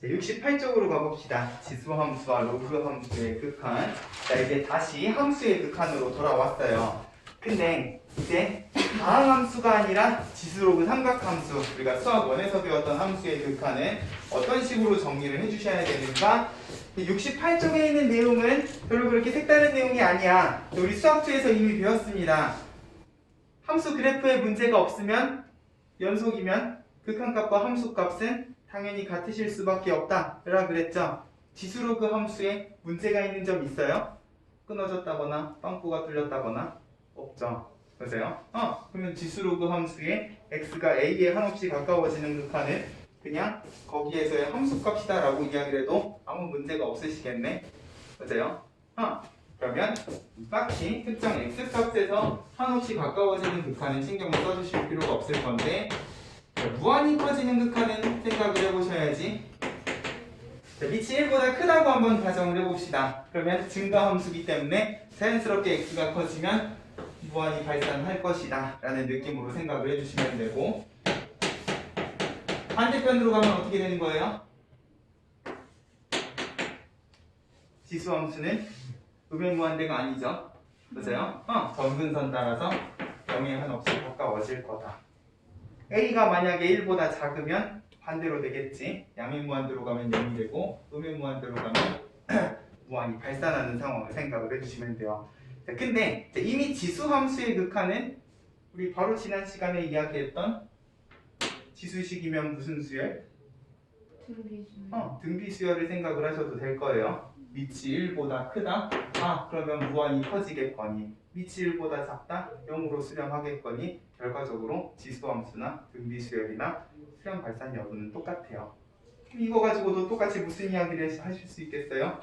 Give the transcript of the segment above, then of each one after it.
68쪽으로 가봅시다. 지수 함수와 로그 함수의 극한. 자, 이제 다시 함수의 극한으로 돌아왔어요. 근데 이제 다항함수가 아니라 지수로그 삼각함수, 우리가 수학 1에서 배웠던 함수의 극한은 어떤 식으로 정리를 해주셔야 되는가? 68쪽에 있는 내용은 별로 그렇게 색다른 내용이 아니야. 우리 수학 2에서 이미 배웠습니다. 함수 그래프에 문제가 없으면, 연속이면 극한값과 함수값은 당연히 같으실 수밖에 없다 라고 그랬죠. 지수로그 함수에 문제가 있는 점 있어요? 끊어졌다거나 빵꾸가 뚫렸다거나 없죠. 보세요. 그러면 지수로그 함수에 x가 a에 한없이 가까워지는 극한은 그냥 거기에서의 함수값이다 라고 이야기를 해도 아무 문제가 없으시겠네. 보세요. 그러면 딱히 특정 x값에서 한없이 가까워지는 극한은 신경을 써주실 필요가 없을 건데, 무한히 커지는 극한은 생각을 해보셔야지. 밑이 1보다 크다고 한번 가정을 해봅시다. 그러면 증가함수기 때문에 자연스럽게 x가 커지면 무한히 발산할 것이다 라는 느낌으로 생각을 해주시면 되고, 반대편으로 가면 어떻게 되는 거예요? 지수함수는 음행무한대가 아니죠. 보세요. 점근선 따라서 0에 한없이 가까워질 거다. a가 만약에 1보다 작으면 반대로 되겠지. 양행무한대로 가면 0이 되고 음행무한대로 가면 무한히 발산하는 상황을 생각을 해주시면 돼요. 자, 근데 이미 지수함수의 극한은 우리 바로 지난 시간에 이야기했던 지수식이면 무슨 수열? 등비수열을 생각을 하셔도 될 거예요. 밑이 1보다 크다? 그러면 무한히 커지겠거니, 밑이 1보다 작다? 0으로 수렴하겠거니, 결과적으로 지수함수나 등비수열이나 수렴 발산 여부는 똑같아요. 이거 가지고도 똑같이 무슨 이야기를 하실 수 있겠어요?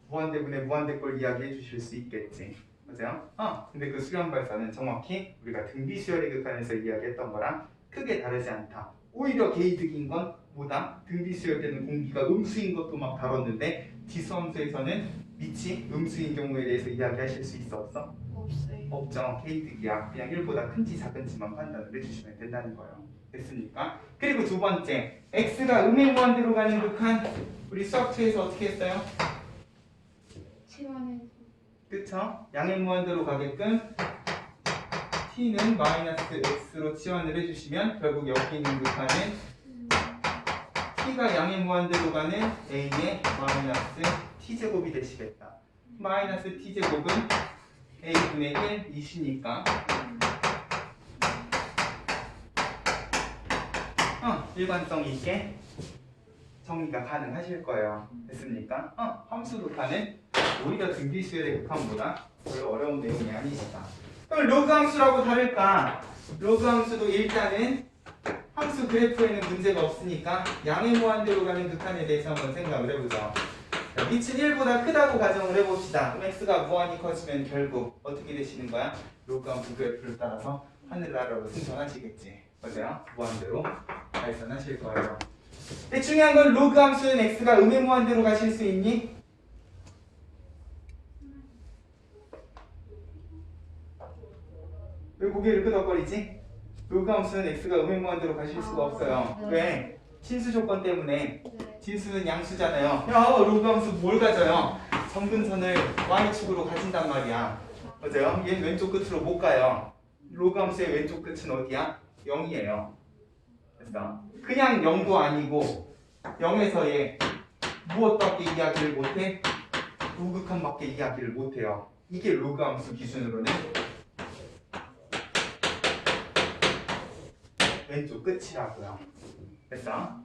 무한대분의 무한대꼴 이야기해 주실 수 있겠지. 맞아요? 근데 그 수렴 발산은 정확히 우리가 등비수열의 극한에서 이야기했던 거랑 크게 다르지 않다. 오히려 개이득인 건 뭐다? 등비수열 때는 공기가 음수인 것도 막 다뤘는데, 지수함수에서는 밑이 음수인 경우에 대해서 이야기하실 수 있어 없어? 없어요. 없죠. 개이득이야. 그냥 1보다 큰지 작은지만 판단을 해주시면 된다는 거예요. 됐습니까? 그리고 두 번째, x가 음행무한대로 가는 극한, 우리 수학처에서 어떻게 했어요? 치환해서. 그쵸? 양행무한대로 가게끔 t는 마이너스 x로 치환을 해주시면 결국 여기 있는 극한은 t가 양행무한대로 가는 a의 마이너스 t제곱이 되시겠다. 마이너스 t제곱은 a분의 1 이시니까 일관성 있게 정리가 가능하실 거예요. 됐습니까? 함수 극한은 오히려 등비수열의 극한보다 별로 어려운 내용이 아니시다. 그럼 로그 함수라고 다를까? 로그 함수도 일단은 함수 그래프에는 문제가 없으니까 양행무한대로 가는 극한에 대해서 한번 생각을 해보죠. 밑은 1보다 크다고 가정을 해봅시다. 그럼 x가 무한히 커지면 결국 어떻게 되시는 거야? 로그 함수 그래프를 따라서 하늘나라로 승천하시겠지. 맞아요? 무한대로 발산하실 거예요. 근데 중요한 건 로그 함수는 x가 음행무한대로 가실 수 있니? 왜 고개를 끄덕거리지? 로그 함수는 x가 음행무한대로 가실 수가 없어요. 네. 왜? 진수 조건 때문에. 네. 진수는 양수잖아요. 야, 로그 함수 뭘 가져요? 점근선을 y축으로 가진단 말이야. 맞아요? 얘는 왼쪽 끝으로 못 가요. 로그 함수의 왼쪽 끝은 어디야? 0이에요. 됐어? 그냥 0도 아니고 0에서 얘 무엇밖에 이야기를 못해? 우극한밖에 이야기를 못해요. 이게 로그 함수 기준으로는 왼쪽 끝이라고요. 됐어?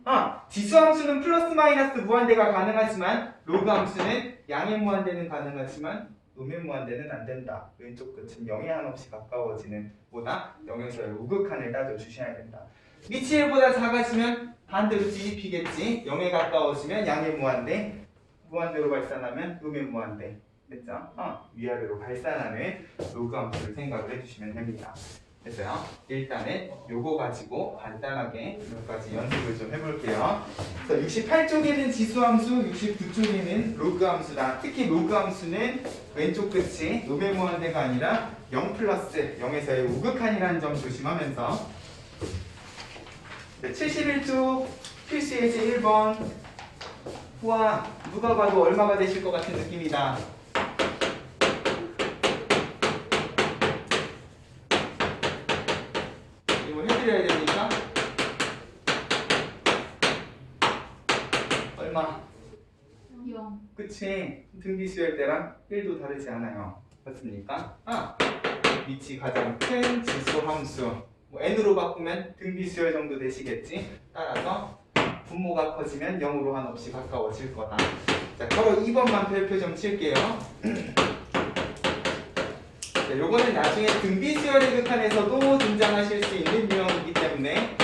지수 함수는 플러스 마이너스 무한대가 가능하지만 로그 함수는 양의 무한대는 가능하지만 음의 무한대는 안 된다. 왼쪽 끝은 0에 한없이 가까워지는 보다 0에서의 우극한을 따져주셔야 된다. 밑이 1보다 작아지면 반대로 뒤집히겠지. 0에 가까워지면 양의 무한대, 무한대로 발산하면 음의 무한대. 됐죠? 위아래로 발산하는 로그 함수를 생각을 해주시면 됩니다. 됐어요? 일단은 요거 가지고 간단하게 몇 가지 연습을 좀 해볼게요. 그래서 68쪽에는 지수함수, 69쪽에는 로그 함수다. 특히 로그 함수는 왼쪽 끝이 음의 무한대가 아니라 0 플러스 0에서의 우극한이라는 점 조심하면서 71쪽 필수 예제 1번 우와, 누가 봐도 얼마가 되실 것 같은 느낌이다. 이거 해드려야 되니까 얼마? 0. 그치? 등비수열 때랑 1도 다르지 않아요. 맞습니까? 위치 가장 큰 지수 함수. 뭐 n으로 바꾸면 등비수열 정도 되시겠지? 따라서 분모가 커지면 0으로 한없이 가까워질 거다. 자, 바로 2번만 별표 좀 칠게요. 자, 요거는 나중에 등비수열의 극한에서도 등장하실 수 있는 유형이기 때문에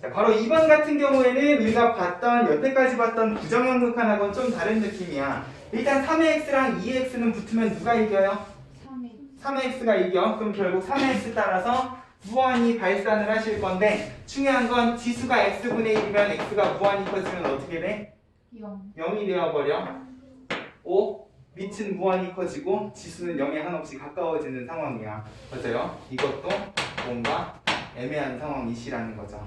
자, 바로 2번 같은 경우에는 우리가 여태까지 봤던 부정형 극한하고는 좀 다른 느낌이야. 일단 3의 x랑 2의 x는 붙으면 누가 이겨요? 3의 3의 x가 이겨. 그럼 결국 3의 x 따라서 무한히 발산을 하실 건데 중요한 건 지수가 x분의 1이면 x가 무한히 커지면 어떻게 돼? 0. 0이 되어버려. 5. 밑은 무한히 커지고 지수는 0에 한없이 가까워지는 상황이야. 맞아요? 이것도 뭔가 애매한 상황이시라는 거죠.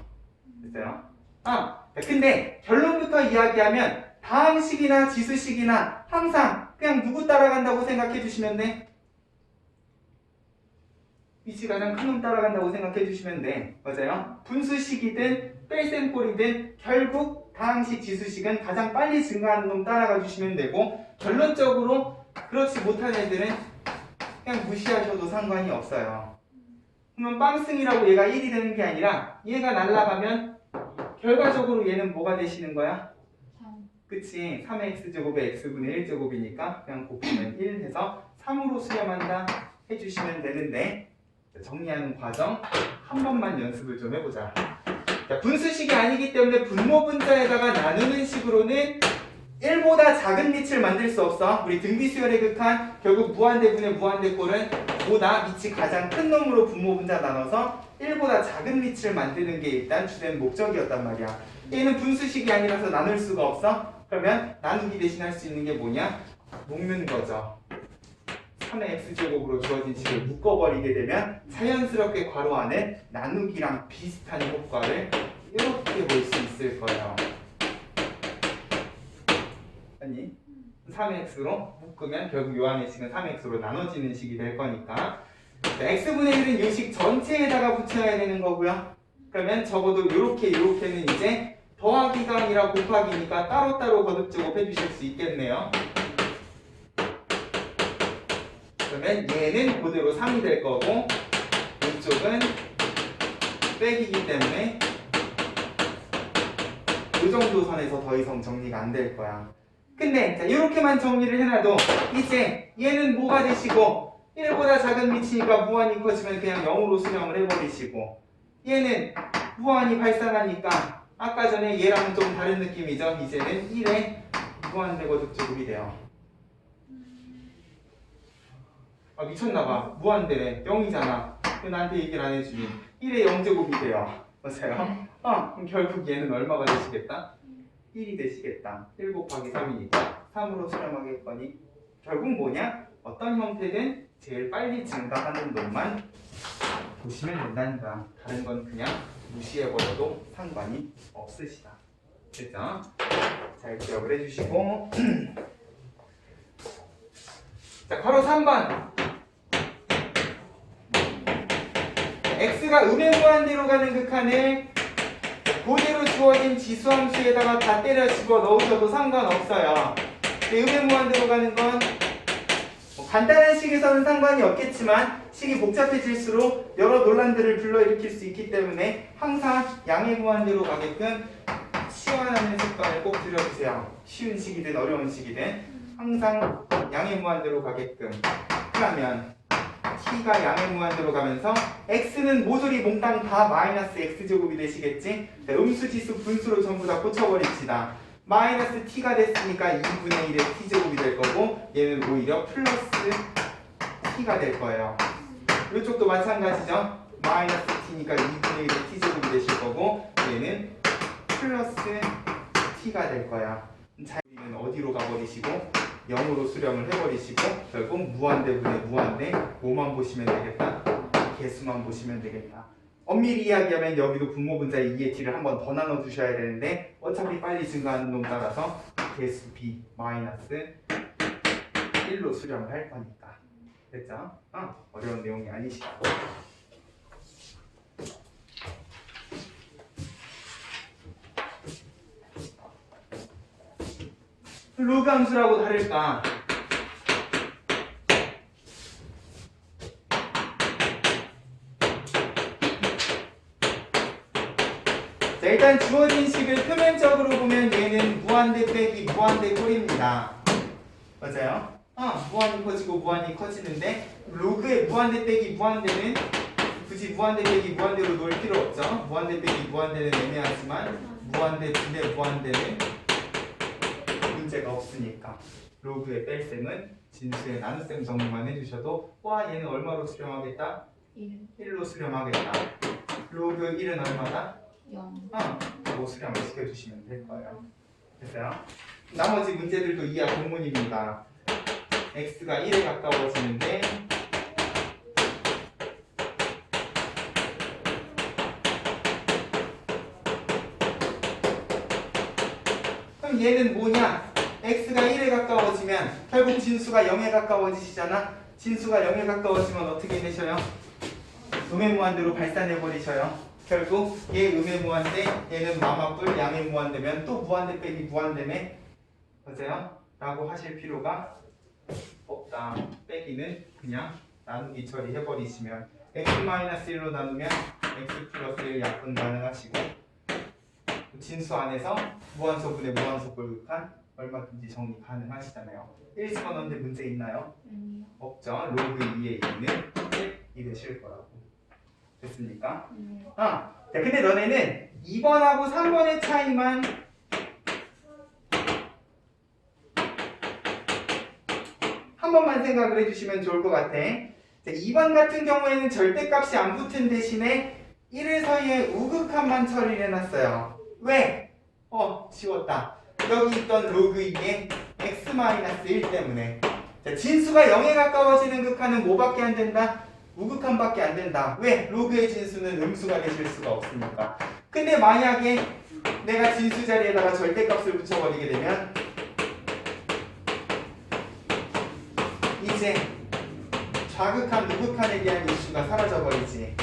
됐어요? 근데 결론부터 이야기하면 다항식이나 지수식이나 항상 그냥 누구 따라간다고 생각해 주시면 돼. 위치 가장 큰 놈 따라간다고 생각해 주시면 돼. 맞아요? 분수식이든 뺄셈꼴이든 결국 다항식 지수식은 가장 빨리 증가하는 놈 따라가 주시면 되고 결론적으로 그렇지 못한 애들은 그냥 무시하셔도 상관이 없어요. 그러면 빵승이라고 얘가 1이 되는 게 아니라 얘가 날아가면 결과적으로 얘는 뭐가 되시는 거야? 3. 그치? 3의 x제곱에 x분의 1제곱이니까 그냥 곱하면 1 해서 3으로 수렴한다 해주시면 되는데 정리하는 과정 한 번만 연습을 좀 해보자. 자, 분수식이 아니기 때문에 분모 분자에다가 나누는 식으로는 1보다 작은 밑을 만들 수 없어. 우리 등비수열의 극한 결국 무한대분의 무한대꼴은 보다 밑이 가장 큰 놈으로 분모 분자 나눠서 1보다 작은 밑을 만드는 게 일단 주된 목적이었단 말이야. 얘는 분수식이 아니라서 나눌 수가 없어. 그러면 나누기 대신 할 수 있는 게 뭐냐? 묶는 거죠. 3의 x제곱으로 주어진 식을 묶어버리게 되면 자연스럽게 괄호 안에 나누기랑 비슷한 효과를 이렇게 볼 수 있을 거예요. 아니 3x로 묶으면 결국 요 안의 식은 3x로 나눠지는 식이 될 거니까 x분의 1은 요 식 전체에다가 붙여야 되는 거고요. 그러면 적어도 요렇게는 이제 더하기가 아니라 곱하기니까 따로따로 거듭제곱 해주실 수 있겠네요. 그러면 얘는 그대로 3이 될 거고 이쪽은 빼기이기 때문에 이 정도 선에서 더 이상 정리가 안 될 거야. 근데 자, 이렇게만 정리를 해놔도 이제 얘는 뭐가 되시고 1보다 작은 밑이니까 무한히 커지면 그냥 0으로 수렴을 해버리시고 얘는 무한히 발산하니까 아까 전에 얘랑은 좀 다른 느낌이죠. 이제는 1에 무한대거듭제곱이 돼요. 미쳤나봐. 무한대래. 0이잖아. 왜 나한테 얘기를 안 해주니? 1에 0제곱이 돼요. 맞아요? 그럼 결국 얘는 얼마가 되시겠다? 1이 되시겠다. 1 곱하기 3이니까 3으로 수렴하겠거니 결국 뭐냐? 어떤 형태든 제일 빨리 증가하는 놈만 보시면 된다는 거야. 다른 건 그냥 무시해버려도 상관이 없으시다. 됐죠? 잘 기억을 해주시고 자, 괄호 3번 x가 음의 무한대로 가는 극한을 그대로 주어진 지수함수에다가 다 때려 집어 넣으셔도 상관없어요. 근데 음의 무한대로 가는 건 간단한 식에서는 상관이 없겠지만 식이 복잡해질수록 여러 논란들을 불러일으킬 수 있기 때문에 항상 양의 무한대로 가게끔 시원하는 습관을 꼭 들여주세요. 쉬운 식이든 어려운 식이든 항상 양의 무한대로 가게끔. 그러면 t가 양의 무한대로 가면서 x는 모조리 몽땅 다 마이너스 x제곱이 되시겠지? 네, 음수지수 분수로 전부 다 고쳐버립시다. 마이너스 t가 됐으니까 2분의 1의 t제곱이 될 거고 얘는 오히려 플러스 t가 될 거예요. 이쪽도 마찬가지죠. 마이너스 t니까 2분의 1의 t제곱이 되실 거고 얘는 플러스 t가 될 거야. 자, 우리는 어디로 가버리시고 0으로 수렴을 해버리시고 결국 무한대분의 무한대 뭐만 보시면 되겠다? 개수만 보시면 되겠다. 엄밀히 이야기하면 여기도 분모분자의 2의 t를 한 번 더 나눠주셔야 되는데 어차피 빨리 증가하는 놈 따라서 개수 b 마이너스 1로 수렴을 할 거니까. 됐죠? 어려운 내용이 아니시고. 로그 함수라고 다를까? 자, 일단 주어진 식을 표면적으로 보면 얘는 무한대 빼기 무한대 꼴입니다. 맞아요? 무한이 커지고 무한이 커지는데 로그의 무한대 빼기 무한대는 굳이 무한대 빼기 무한대로 놓을 필요 없죠. 무한대 빼기 무한대는 애매하지만 무한대 분의 무한대는 문제가 없으니까 로그의 뺄셈은 진수의 나눗셈 정리만 해주셔도 와 얘는 얼마로 수렴하겠다? 1로 수렴하겠다. 로그 1은 얼마다? 0. 뭐 수렴을 시켜주시면 될 거예요. 됐어요? 나머지 문제들도 이하 동문입니다. x가 1에 가까워지는데 그럼 얘는 뭐냐? x가 1에 가까워지면 결국 진수가 0에 가까워지시잖아. 진수가 0에 가까워지면 어떻게 되셔요? 음의 무한대로 발산해 버리셔요. 결국 얘 음의 무한대, 얘는 마마뿔, 양의 무한대면 또 무한대 빼기 무한대네. 맞아요? 라고 하실 필요가 없다. 빼기는 그냥 나누기 처리해 버리시면 x-1로 나누면 x 플러스 1 약분 가능하시고 진수 안에서 무한소분의 무한소꼴 극한 얼마든지 정리 가능하시잖아요. 1 집어넣는데 문제 있나요? 아니요. 없죠. 로그 2의 2는 1이 되실 거라고. 됐습니까? 네. 자, 근데 너네는 2번하고 3번의 차이만 한 번만 생각을 해주시면 좋을 것 같아. 자, 2번 같은 경우에는 절대값이 안 붙은 대신에 1을 사이에 우극한만 처리를 해놨어요. 왜? 지웠다. 여기 있던 로그 2의 x-1 때문에. 자, 진수가 0에 가까워지는 극한은 뭐밖에 안 된다? 우극한밖에 안 된다. 왜? 로그의 진수는 음수가 되실 수가 없으니까. 근데 만약에 내가 진수 자리에다가 절대값을 붙여버리게 되면 이제 좌극한, 우극한에 대한 이슈가 사라져버리지.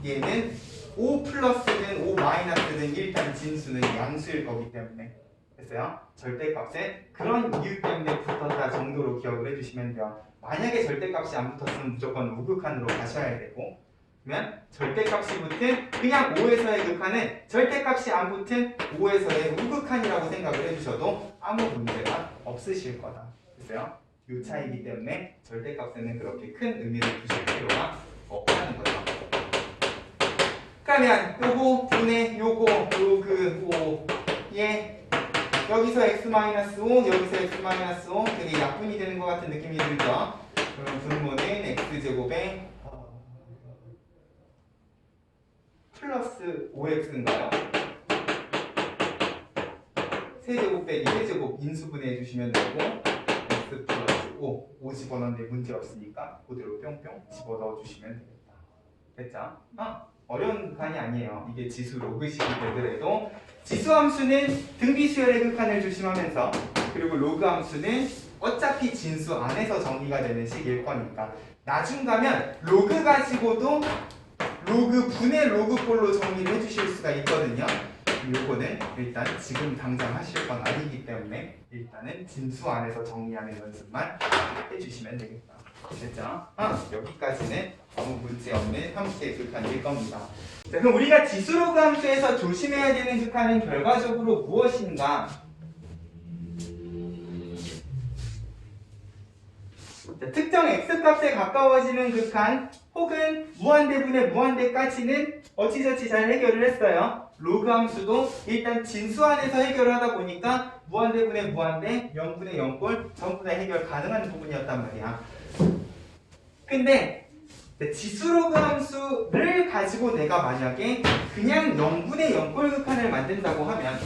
얘는 O 플러스든 O 마이너스든 일단 진수는 양수일 거기 때문에. 됐어요? 절대값에 그런 이유 때문에 붙었다 정도로 기억을 해주시면 돼요. 만약에 절대값이 안 붙었으면 무조건 우극한으로 가셔야 되고, 그러면 절대값이 붙은 그냥 5에서의 극한은 절대값이 안 붙은 5에서의 우극한이라고 생각을 해주셔도 아무 문제가 없으실 거다. 됐어요? 이 차이기 때문에 절대값에는 그렇게 큰 의미를 두실 필요가 없다는 거죠. 그러면 요거 분의 요거 로그 5 얘 여기서 x-5 여기서 x-5 되게 약분이 되는 것 같은 느낌이 들죠. 그럼 분모는 x제곱에 플러스 5x인가요? 세제곱 빼기 세제곱 인수분해 해주시면 되고 x 플러스 5 집어넣는데 문제 없으니까 그대로 뿅뿅 집어넣어 주시면 되겠다. 됐죠? 어려운 극한이 아니에요. 이게 지수 로그식이 되더라도 지수 함수는 등비수열의 극한을 조심하면서 그리고 로그 함수는 어차피 진수 안에서 정리가 되는 식일 거니까 나중 가면 로그 가지고도 로그 분의 로그꼴로 정리를 해주실 수가 있거든요. 요거는 일단 지금 당장 하실 건 아니기 때문에 일단은 진수 안에서 정리하는 연습만 해주시면 되겠다. 됐죠? 여기까지는 아무 문제 없는 함수의 극한일 겁니다. 자, 그럼 우리가 지수로그 함수에서 조심해야 되는 극한은 결과적으로 무엇인가? 자, 특정 x값에 가까워지는 극한 혹은 무한대분의 무한대까지는 어찌저찌 잘 해결을 했어요. 로그 함수도 일단 진수 안에서 해결을 하다 보니까 무한대분의 무한대, 0분의 0꼴 전부 다 해결 가능한 부분이었단 말이야. 근데 지수로그 함수를 가지고 내가 만약에 그냥 0분의 0꼴 극한을 만든다고 하면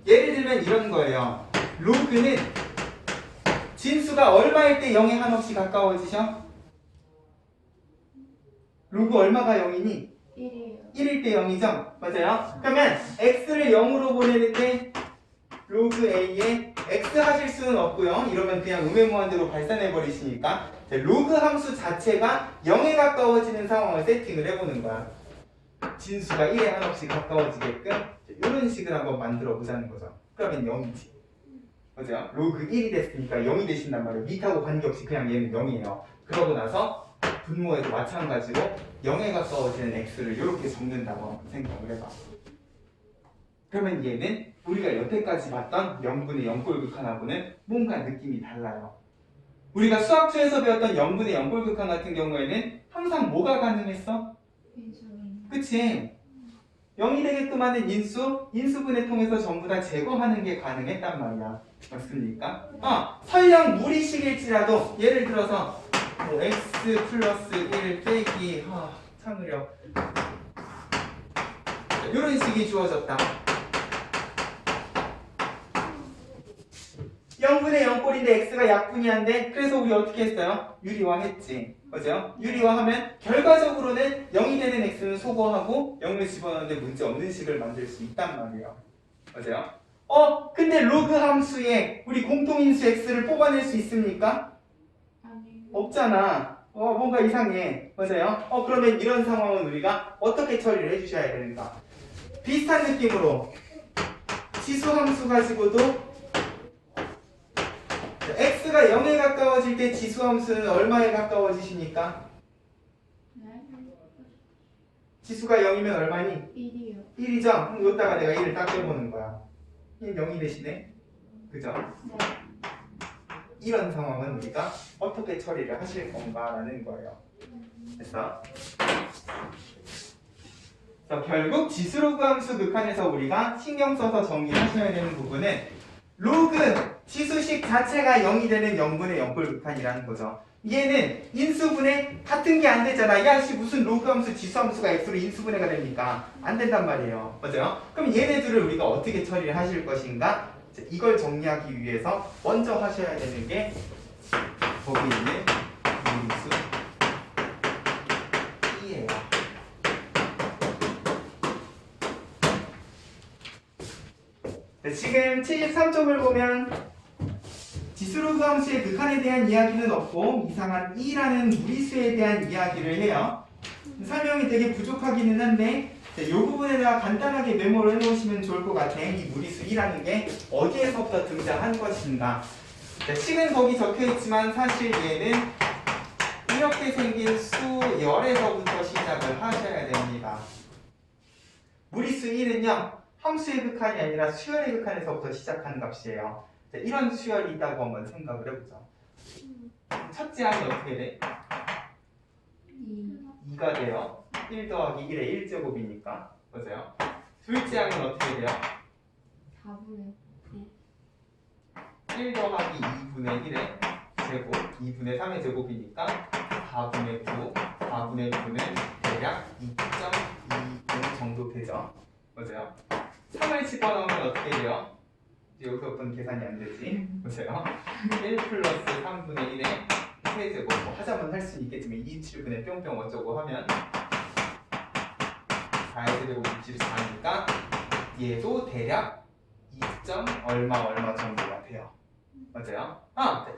예를 들면 이런 거예요. 로그는 진수가 얼마일 때 0에 한없이 가까워지셔? 로그 얼마가 0이니? 1이에요. 1일 때 0이죠? 맞아요? 그러면 x를 0으로 보내는데 로그 a에 x 하실 수는 없고요. 이러면 그냥 음해무한대로 발산해 버리시니까 로그 함수 자체가 0에 가까워지는 상황을 세팅을 해보는 거야. 진수가 1에 한없이 가까워지게끔 이런 식을 한번 만들어 보자는 거죠. 그러면 0이지. 맞아요? 로그 1이 됐으니까 0이 되신단 말이에요. 밑하고 관계없이 그냥 얘는 0이에요. 그러고 나서 분모에도 마찬가지로 0에 가까워지는 x를 이렇게 적는다고 생각을 해봐. 그러면 얘는 우리가 여태까지 봤던 0분의 0꼴 극한하고는 뭔가 느낌이 달라요. 우리가 수학초에서 배웠던 0분의 0꼴 극한 같은 경우에는 항상 뭐가 가능했어? 인수분. 그치? 0이 되게끔 하는 인수분해 통해서 전부 다 제거하는 게 가능했단 말이야. 맞습니까? 설령 무리식일지라도 예를 들어서 뭐 x 플러스 1 빼기 참으려 이런 식이 주어졌다. 0분의 0꼴인데 x가 약분이한데 그래서 우리 어떻게 했어요? 유리화했지. 맞아요? 유리화하면 결과적으로는 0이 되는 x는 소거하고 0을 집어넣는데 문제 없는 식을 만들 수 있단 말이에요. 맞아요? 근데 로그 함수에 우리 공통인수 x를 뽑아낼 수 있습니까? 아니요. 없잖아. 뭔가 이상해. 맞아요? 그러면 이런 상황은 우리가 어떻게 처리를 해주셔야 되는가? 비슷한 느낌으로 지수 함수 가지고도 x가 0에 가까워질 때 지수 함수는 얼마에 가까워지십니까? 네. 지수가 0이면 얼마니? 1이요. 1이죠? 그럼 여기다가 내가 1을 딱 빼보는 거야. 1 0이 되시네. 그죠? 네. 이런 상황은 우리가 어떻게 처리를 하실 건가라는 거예요. 그래서 결국 지수로그 함수 극한에서 우리가 신경 써서 정리하셔야 되는 부분은 로그 지수식 자체가 0이 되는 0분의 0꼴 극한이라는 거죠. 얘는 인수분해 같은 게 안 되잖아. 야씨 무슨 로그 함수 지수 함수가 x로 인수분해가 됩니까? 안 된단 말이에요. 맞아요? 그럼 얘네들을 우리가 어떻게 처리를 하실 것인가? 이걸 정리하기 위해서 먼저 하셔야 되는 게 거기 있는 무리수 E예요. 지금 73쪽을 보면 지수로그 함수의 극한에 대한 이야기는 없고 이상한 E라는 무리수에 대한 이야기를 해요. 설명이 되게 부족하기는 한데 이 부분에다가 간단하게 메모를 해놓으시면 좋을 것 같아. 이 무리수 E라는 게 어디에서부터 등장한 것인가. 식은 거기 적혀있지만 사실 얘는 이렇게 생긴 수열에서부터 시작을 하셔야 됩니다. 무리수 1은요 함수의 극한이 아니라 수열의 극한에서부터 시작하는 값이에요. 이런 수열이 있다고 한번 생각을 해보죠. 첫째 항이 어떻게 돼? 2가 돼요. 1 더하기 1의 1제곱이니까. 맞아요? 둘째 항은 어떻게 돼요? 4분의 1 더하기 2분의 1의 제곱, 2분의 3의 제곱이니까 4분의 9, 4분의 9는 대략 2.2분 정도 되죠. 맞아요? 3을 집어넣으면 어떻게 돼요? 이제 여기서부터는 계산이 안 되지. 맞아요? 1 플러스 3분의 1의 세제곱 뭐 하자면 할 수는 있겠지만 27분의 뿅뿅 어쩌고 하면 4의 제곱 64니까 얘도 대략 2. 얼마 정도가 돼요. 맞아요?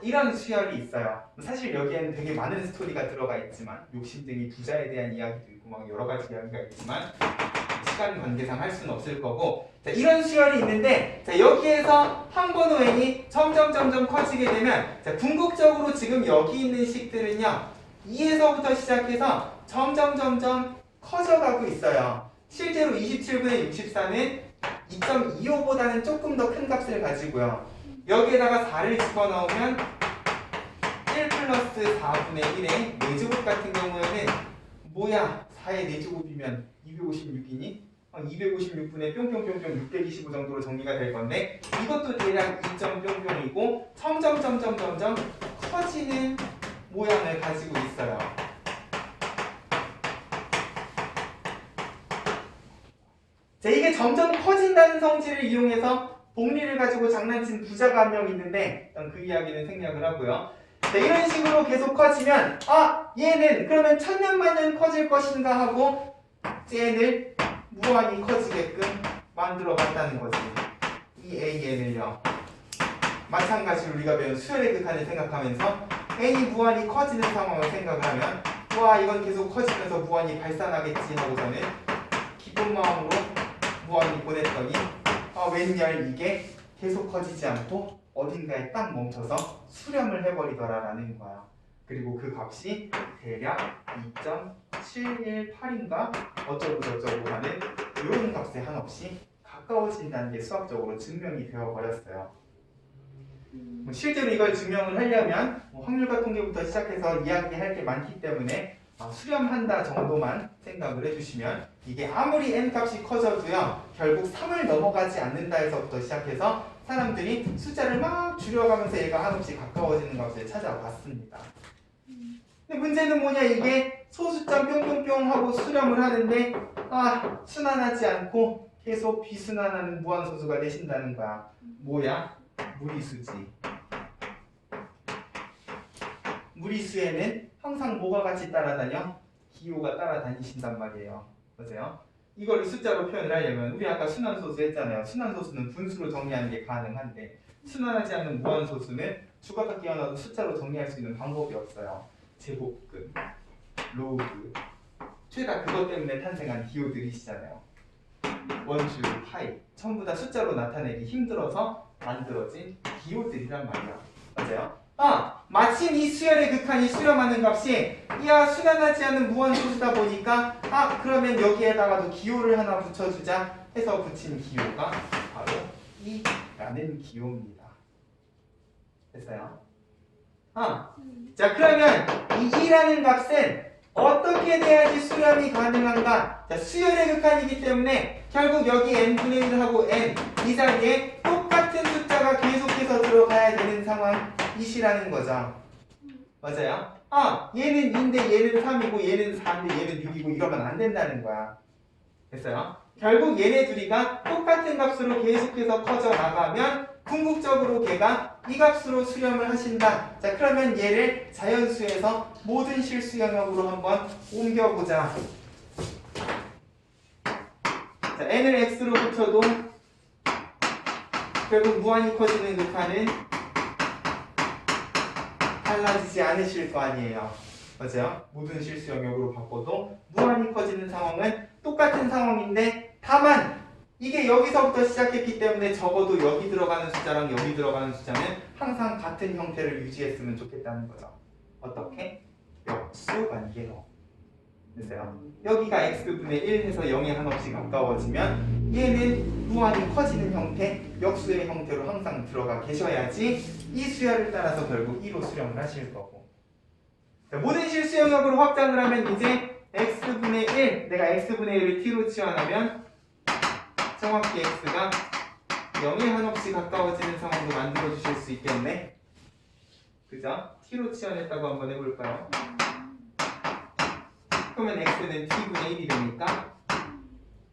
이런 수열이 있어요. 사실 여기에는 되게 많은 스토리가 들어가 있지만 욕심쟁이 부자에 대한 이야기도 있고 막 여러 가지 이야기가 있지만 시간 관계상 할 수는 없을 거고 이런 수열이 있는데 여기에서 항번호 n이 점점 커지게 되면 궁극적으로 지금 여기 있는 식들은요 2에서부터 시작해서 점점 커져가고 있어요. 실제로 27분의 64는 2.25보다는 조금 더 큰 값을 가지고요. 여기에다가 4를 집어넣으면 1 플러스 4분의 1의 4제곱 같은 경우에는 뭐야 4의 4제곱이면 256이니? 256분의 뿅뿅뿅뿅 625 정도로 정리가 될 건데 이것도 대략 2.뿅뿅이고 점점 커지는 모양을 가지고 있어요. 자, 이게 점점 커진다는 성질을 이용해서 복리를 가지고 장난친 부자가 한 명 있는데 일단 그 이야기는 생략을 하고요. 자, 이런 식으로 계속 커지면 얘는 그러면 천년만년 커질 것인가 하고 쟤를 무한히 커지게끔 만들어 봤다는 거지. 이 AN을요. 마찬가지로 우리가 배운 수열의 극한을 생각하면서 N이 무한히 커지는 상황을 생각을 하면 와 이건 계속 커지면서 무한히 발산하겠지 하고서는 기쁜 마음으로 무한히 보냈더니 웬열 이게 계속 커지지 않고 어딘가에 딱 멈춰서 수렴을 해버리더라라는 거야. 그리고 그 값이 대략 2.718인가 어쩌고 저쩌고 하는 이런 값에 한없이 가까워진다는 게 수학적으로 증명이 되어버렸어요. 실제로 이걸 증명을 하려면 확률과 통계부터 시작해서 이야기할 게 많기 때문에 수렴한다 정도만 생각을 해주시면 이게 아무리 n 값이 커져도요 결국 3을 넘어가지 않는다에서부터 시작해서 사람들이 숫자를 막 줄여가면서 얘가 한없이 가까워지는 값을 찾아봤습니다. 근데 문제는 뭐냐, 이게 소수점 뿅뿅뿅 하고 수렴을 하는데 순환하지 않고 계속 비순환하는 무한소수가 되신다는 거야. 뭐야? 무리수지. 무리수에는 항상 뭐가 같이 따라다녀? 기호가 따라다니신단 말이에요. 보세요. 이거를 숫자로 표현을 하려면 우리 아까 순환소수 했잖아요. 순환소수는 분수로 정리하는 게 가능한데 순환하지 않는 무한소수는 주가가 끼어나도 숫자로 정리할 수 있는 방법이 없어요. 제곱근, 로그, 죄다 그것 때문에 탄생한 기호들이시잖아요. 원주, 파이 전부 다 숫자로 나타내기 힘들어서 만들어진 기호들이란 말이야. 맞아요? 마침 이 수열의 극한이 수렴하는 값이 순환하지 않는 무한소수다 보니까 그러면 여기에다가도 기호를 하나 붙여주자 해서 붙인 기호가 바로 2라는 기호입니다. 됐어요? 자, 그러면 이 2라는 값은 어떻게 돼야지 수렴이 가능한가? 자, 수열의 극한이기 때문에 결국 여기 n분의 1하고 n 이 자리에 똑같은 숫자가 계속해서 들어가야 되는 상황이시라는 거죠. 맞아요? 얘는 2인데 얘는 3이고 얘는 4인데 얘는 6이고 이러면 안 된다는 거야. 됐어요? 결국 얘네 둘이가 똑같은 값으로 계속해서 커져 나가면 궁극적으로 걔가 이 값으로 수렴을 하신다. 자, 그러면 얘를 자연수에서 모든 실수 영역으로 한번 옮겨보자. 자, n을 x로 붙여도 결국 무한히 커지는 극한은 달라지지 않으실 거 아니에요. 맞아요? 모든 실수 영역으로 바꿔도 무한히 커지는 상황은 똑같은 상황인데 다만 이게 여기서부터 시작했기 때문에 적어도 여기 들어가는 숫자랑 여기 들어가는 숫자는 항상 같은 형태를 유지했으면 좋겠다는 거죠. 어떻게? 역수 관계로. 됐어요? 여기가 x분의 1 해서 0에 한없이 가까워지면 얘는 무한히 커지는 형태, 역수의 형태로 항상 들어가 계셔야지 이 수열을 따라서 결국 2로 수렴을 하실 거고. 자, 모든 실수 영역으로 확장을 하면 이제 x분의 1, 내가 x분의 1을 t로 치환하면 정확히 x가 0에 한없이 가까워지는 상황도 만들어 주실 수 있겠네. 그죠? t로 치환했다고 한번 해볼까요? 그러면 x는 t분의 1이 되니까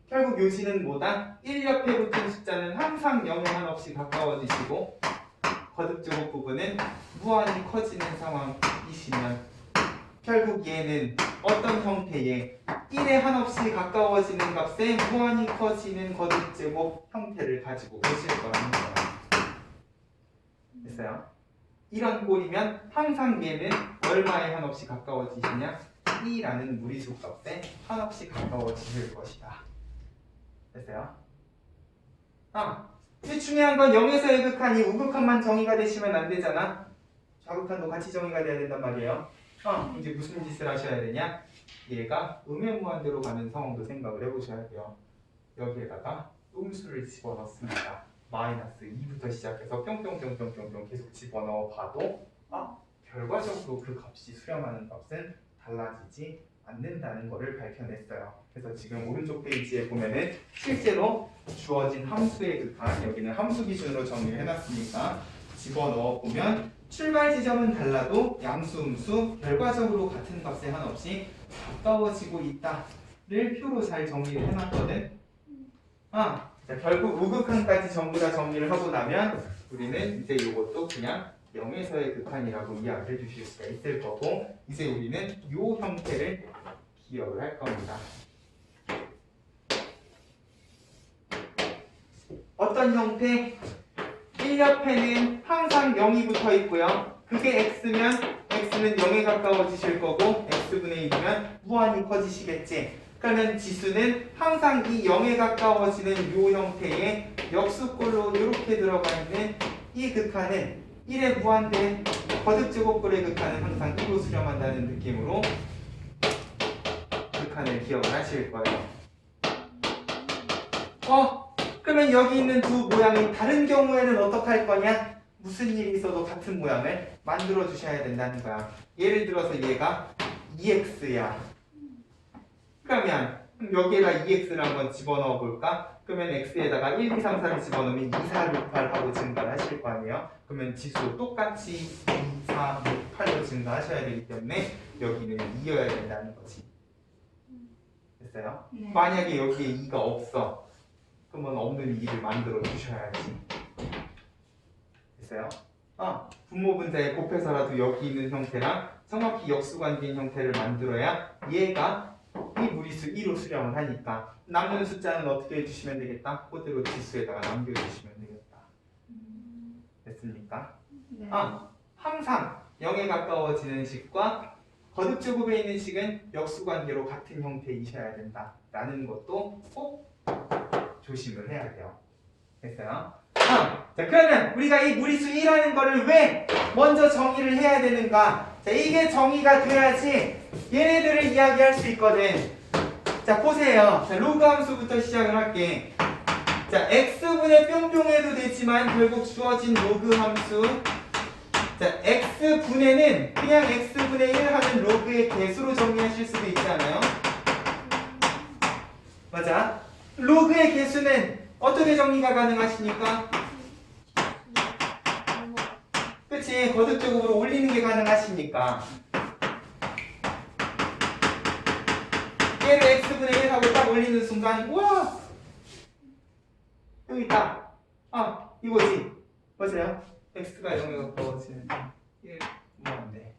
결국 요지는 뭐다? 1 옆에 붙은 숫자는 항상 0에 한없이 가까워지시고 거듭제곱 부분은 무한히 커지는 상황이시면 결국 얘는 어떤 형태의 1에 한없이 가까워지는 값에 무한히 커지는 거듭제곱 형태를 가지고 오실 거라는 거예요. 됐어요? 이런 꼴이면 항상 얘는 얼마에 한없이 가까워지시냐? 2라는 무리수 값에 한없이 가까워지실 것이다. 됐어요? 이 중요한 건 0에서의 극한이 우극한만 정의가 되시면 안 되잖아. 좌극한도 같이 정의가 돼야 된단 말이에요. 이제 무슨 짓을 하셔야 되냐? 얘가 음의 무한대로 가는 상황도 생각을 해보셔야 돼요. 여기에다가 음수를 집어넣습니다. 마이너스 2부터 시작해서 뿅뿅뿅뿅뿅뿅 계속 집어넣어 봐도 결과적으로 그 값이 수렴하는 값은 달라지지 않는다는 것을 밝혀냈어요. 그래서 지금 오른쪽 페이지에 보면은 실제로 주어진 함수의 극한, 여기는 함수 기준으로 정리를 해놨으니까 집어넣어 보면 출발 지점은 달라도 양수, 음수, 결과적으로 같은 값에 한없이 가까워지고 있다를 표로 잘 정리를 해놨거든. 자, 결국 우극한까지 전부 다 정리를 하고 나면 우리는 이제 이것도 그냥 0에서의 극한이라고 이야기해 주실 수가 있을 거고, 이제 우리는 이 형태를 기억을 할 겁니다. 어떤 형태? 1옆에는 항상 0이 붙어 있고요. 그게 x면 x는 0에 가까워지실 거고, x분의 1이면 무한히 커지시겠지. 그러면 지수는 항상 이 0에 가까워지는 이 형태의 역수꼴로 이렇게 들어가 있는 이 극한은 1에 무한대 거듭제곱꼴의 극한은 항상 1로 수렴한다는 느낌으로 극한을 기억을 하실 거예요. 그러면 여기 있는 두 모양이 다른 경우에는 어떻게 할 거냐? 무슨 일이 있어도 같은 모양을 만들어 주셔야 된다는 거야. 예를 들어서 얘가 2x야. 그러면 여기에다 2x를 한번 집어넣어 볼까? 그러면 x에다가 1, 2, 3, 4를 집어넣으면 2, 4, 6, 8 하고 증가를 하실 거 아니에요? 그러면 지수 똑같이 2, 4, 6, 8로 증가하셔야 되기 때문에 여기는 2여야 된다는 거지. 됐어요? 네. 만약에 여기에 2가 없어. 그러면 없는 2를 만들어 주셔야지. 됐어요? 분모 분자에 곱해서라도 여기 있는 형태랑 정확히 역수관계인 형태를 만들어야 얘가 이 무리수 2로 수렴을 하니까 남는 숫자는 어떻게 해주시면 되겠다? 그대로 지수에다가 남겨주시면 되겠다. 됐습니까? 네. 항상 0에 가까워지는 식과 거듭제곱에 있는 식은 역수관계로 같은 형태이셔야 된다 라는 것도 꼭 조심을 해야 돼요. 됐어요? 자, 그러면 우리가 이 무리수 2라는 거를 왜 먼저 정의를 해야 되는가? 자, 이게 정의가 돼야지 얘네들을 이야기할 수 있거든. 자, 보세요. 자, 로그 함수부터 시작을 할게. 자, x분의 뿅뿅 해도 되지만 결국 주어진 로그 함수. 자, x분의는 그냥 x분의 1 하는 로그의 개수로 정리하실 수도 있잖아요. 맞아. 로그의 개수는 어떻게 정리가 가능하십니까? 그치, 거듭제곱으로 올리는 게 가능하시니까 얘를 x분의 1 하고 딱 올리는 순간 우와! 여기 있다. 이거지. 맞아요. x가 0에 가까워지는 1 뭐한데.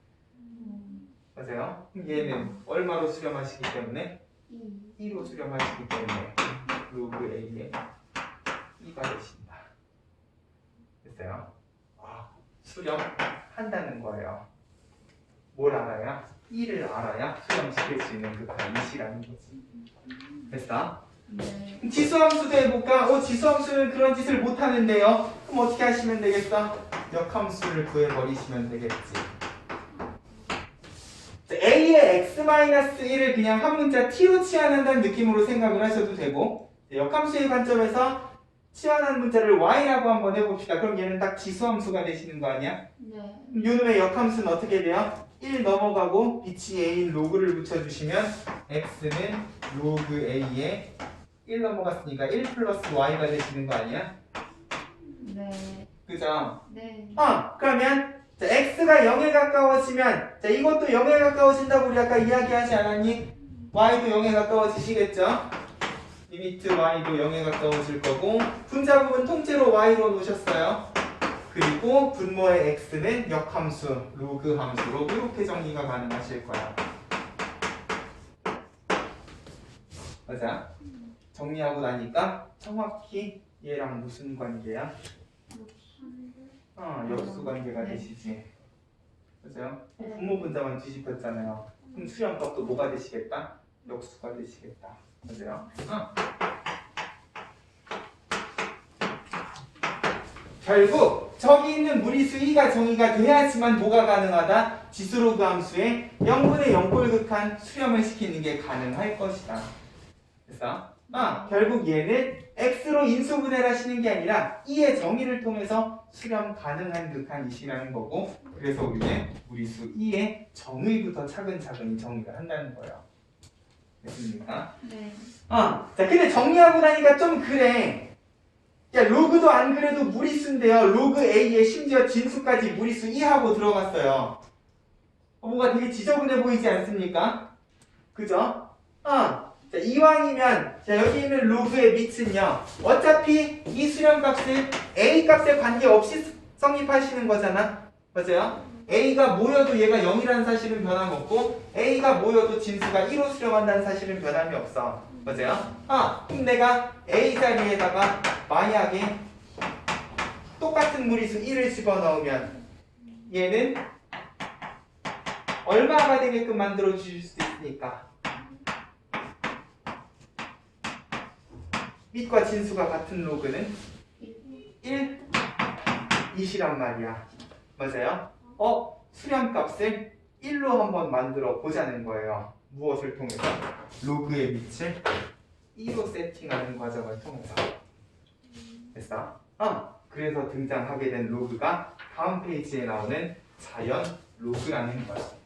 맞아요. 그럼 얘는 얼마로 수렴하시기 때문에? 2로 수렴하시기 때문에 로그 a에 2가 되신다. 됐어요? 수렴한다는 거예요. 뭘 알아야? 2를 알아야 수렴시킬 수 있는 극한이시라는 거지. 됐어? 네. 지수함수도 해볼까? 지수함수는 그런 짓을 못하는데요. 그럼 어떻게 하시면 되겠어? 역함수를 구해버리시면 되겠지. a의 x-1을 그냥 한 문자 t로 치환한다는 느낌으로 생각을 하셔도 되고, 역함수의 관점에서 치환한 문자를 y라고 한번 해봅시다. 그럼 얘는 딱 지수함수가 되시는 거 아니야? 네. 요놈의 역함수는 어떻게 돼요? 1 넘어가고 빛이 a인 로그를 붙여주시면 x는 로그 a에 1 넘어갔으니까 1 플러스 y가 되시는 거 아니야? 네. 그죠? 네. 그러면 자, x가 0에 가까워지면 자, 이것도 0에 가까워진다고 우리 아까 이야기하지 않았니? y도 0에 가까워지시겠죠? 리미트 y도 0에 가까워질 거고, 분자 부분 통째로 y로 놓으셨어요. 그리고 분모의 x는 역함수, 로그 함수로 이렇게 정리가 가능하실 거야. 맞아? 정리하고 나니까 정확히 얘랑 무슨 관계야? 역수 관계가 네. 되시지. 맞아요? 분모 분자만 뒤집혔잖아요. 그럼 수렴값도 뭐가 되시겠다? 역수가 되시겠다. 맞아요? 결국 저기 있는 무리수 2가 정의가 돼야지만 뭐가 가능하다? 지수로그 함수의 0분의 0꼴 극한 수렴을 시키는 게 가능할 것이다. 그래서 결국 얘는 x로 인수분해를 하시는 게 아니라 2의 정의를 통해서 수렴 가능한 극한이시라는 거고, 그래서 우리는 무리수 2의 정의부터 차근차근히 정의를 한다는 거예요. 됐습니까? 네. 자, 근데 정리하고 나니까 좀 그래. 야, 로그도 안 그래도 무리수인데요. 로그 a에 심지어 진수까지 무리수 2하고 들어갔어요. 뭔가 되게 지저분해 보이지 않습니까? 그죠? 자, 이왕이면 자, 여기 있는 로그의 밑은요. 어차피 이 수렴값을 a 값에 관계없이 성립하시는 거잖아. 맞아요? a가 모여도 얘가 0이라는 사실은 변함없고 a가 모여도 진수가 1로 수렴한다는 사실은 변함이 없어. 맞아요? 그럼 내가 a 자리에다가 만약에 똑같은 무리수 1을 집어넣으면 얘는 얼마가 되게끔 만들어 주실 수 있으니까 밑과 진수가 같은 로그는 1, 2이란 말이야. 맞아요? 수렴값을 1로 한번 만들어 보자는 거예요. 무엇을 통해서? 로그의 밑을 2로 세팅하는 과정을 통해서. 됐어? 그래서 등장하게 된 로그가 다음 페이지에 나오는 자연 로그라는 거야.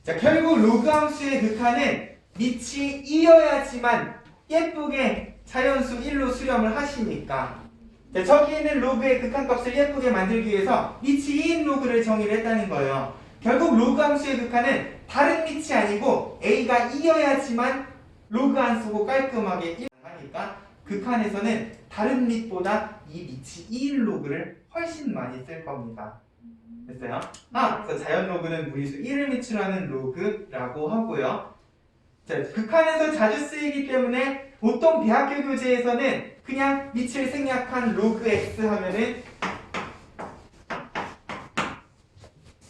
자, 결국 로그 함수의 극한은 밑이 2여야지만 예쁘게 자연수 1로 수렴을 하시니까 자, 저기 있는 로그의 극한값을 예쁘게 만들기 위해서 밑이 2인 로그를 정의를 했다는 거예요. 결국 로그 함수의 극한은 다른 밑이 아니고 a가 2여야지만 로그 안 쓰고 깔끔하게 1 하니까 극한에서는 다른 밑보다 이 밑이 2인 로그를 훨씬 많이 쓸 겁니다. 됐어요? 그래서 자연 로그는 무리수 1을 밑으로 하는 로그라고 하고요. 자, 극한에서 자주 쓰이기 때문에 보통 대학교 교재에서는 그냥 밑을 생략한 로그 x 하면은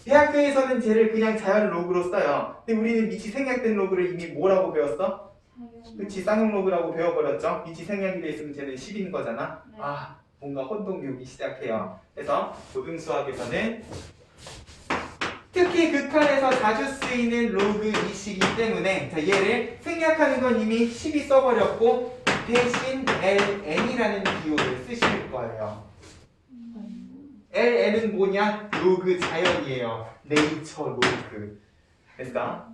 대학교에서는 쟤를 그냥 자연 로그로 써요. 근데 우리는 밑이 생략된 로그를 이미 뭐라고 배웠어? 그치, 쌍용 로그라고 배워버렸죠? 밑이 생략이 돼 있으면 쟤는 10인 거잖아? 네. 뭔가 혼동이 오기 시작해요. 그래서 고등수학에서는 특히 극한에서 자주 쓰이는 로그이시기 때문에 자, 얘를 생략하는 건 이미 10이 써버렸고 대신 ln이라는 기호를 쓰실 거예요. ln은 뭐냐? 로그 자연이에요. 네이처 로그. 됐어?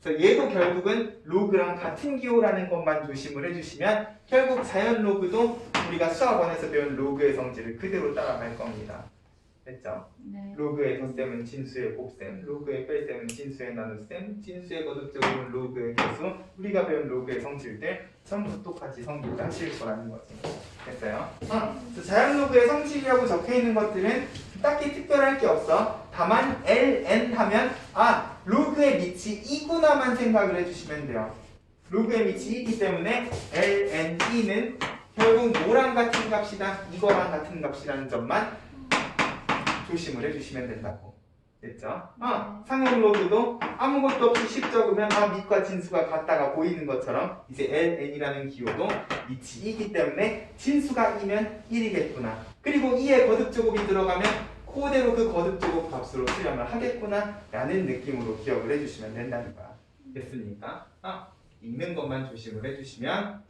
그래서 얘도 결국은 로그랑 같은 기호라는 것만 조심을 해주시면 결국 자연 로그도 우리가 수학원에서 배운 로그의 성질을 그대로 따라갈 겁니다. 됐죠? 네. 로그의 덧셈은 진수의 곱셈, 로그의 뺄셈은 진수의 나눗셈, 진수의 거듭적음은 로그의 개수, 우리가 배운 로그의 성질들 전부 똑같이 성질을 하실 거라는 거지. 됐어요? 그래서 자연 로그의 성질이라고 적혀 있는 것들은 딱히 특별할 게 없어. 다만 ln 하면 로그의 밑이 2구나만 생각을 해주시면 돼요. 로그의 밑이 2이기 때문에 ln2는 결국 뭐랑 같은 값이다, 이거랑 같은 값이라는 점만 조심을 해주시면 된다고. 됐죠? 상용 로그도 아무것도 없이 10 적으면 밑과 진수가 같다가 보이는 것처럼 이제 ln이라는 기호도 밑이 2이기 때문에 진수가 2면 1이겠구나. 그리고 2에 거듭제곱이 들어가면 그대로 그 거듭제곱 값으로 수렴을 하겠구나 라는 느낌으로 기억을 해주시면 된다는 거야. 됐습니까? 읽는 것만 조심을 해주시면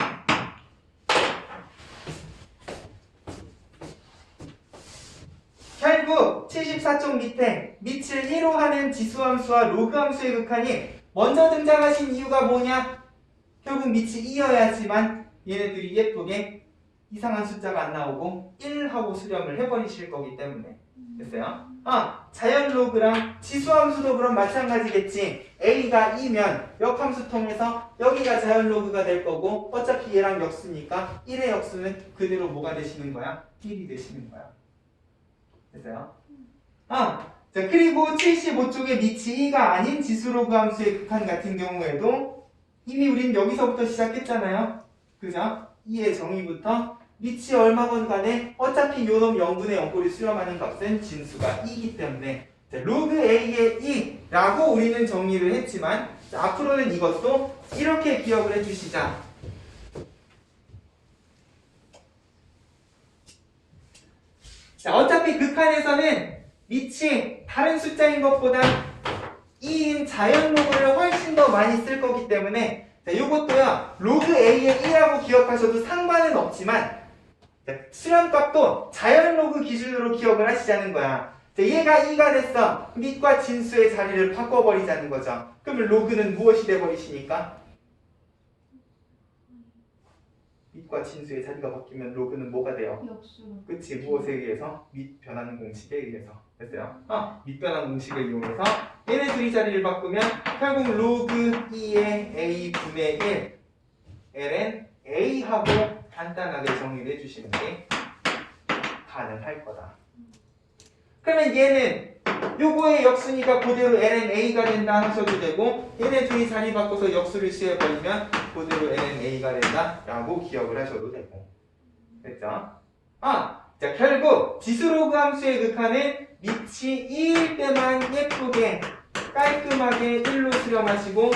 결국 74쪽 밑에 밑을 1로 하는 지수함수와 로그함수의 극한이 먼저 등장하신 이유가 뭐냐? 결국 밑이 2여야지만 얘네들이 예쁘게 이상한 숫자가 안 나오고 1하고 수렴을 해버리실 거기 때문에. 됐어요? 자연 로그랑 지수함수도 그럼 마찬가지겠지. a가 2면 역함수 통해서 여기가 자연 로그가 될 거고 어차피 얘랑 역수니까 1의 역수는 그대로 뭐가 되시는 거야? 1이 되시는 거야. 됐어요? 자, 그리고 75쪽의 밑이 2가 아닌 지수로그 함수의 극한 같은 경우에도 이미 우린 여기서부터 시작했잖아요. 그죠? 2의 정의부터 밑이 얼마건 간에 어차피 요놈 0분의 0꼴이 수렴하는 값은 진수가 2이기 때문에 자, 로그 a의 2라고 우리는 정리를 했지만 자, 앞으로는 이것도 이렇게 기억을 해주시자. 자, 어차피 극한에서는 밑이 다른 숫자인 것보다 2인 자연 로그를 훨씬 더 많이 쓸 거기 때문에 자, 요것도요 로그 a의 2라고 기억하셔도 상관은 없지만 자, 수렴값도 자연 로그 기준으로 기억을 하시자는 거야. 자, 얘가 2가 됐어. 밑과 진수의 자리를 바꿔버리자는 거죠. 그러면 로그는 무엇이 돼버리시니까? 밑과 진수의 자리가 바뀌면 로그는 뭐가 돼요? 역수. 그치? 무엇에 의해서? 밑 변하는 공식에 의해서. 됐어요? 밑 변하는 공식을 이용해서 얘네 둘이 자리를 바꾸면 결국 로그 2의 a 분의 1 ln a하고 간단하게 정의를 해주시는 게 가능할 거다. 그러면 얘는 요거의 역수니까 그대로 ln a가 된다 하셔도 되고 얘네 둘이 자리 바꿔서 역수를 취해버리면 그대로 ln a가 된다 라고 기억을 하셔도 되고. 됐죠? 자, 결국 지수로그 함수의 극한은 밑이 2일 때만 예쁘게 깔끔하게 1로 수렴하시고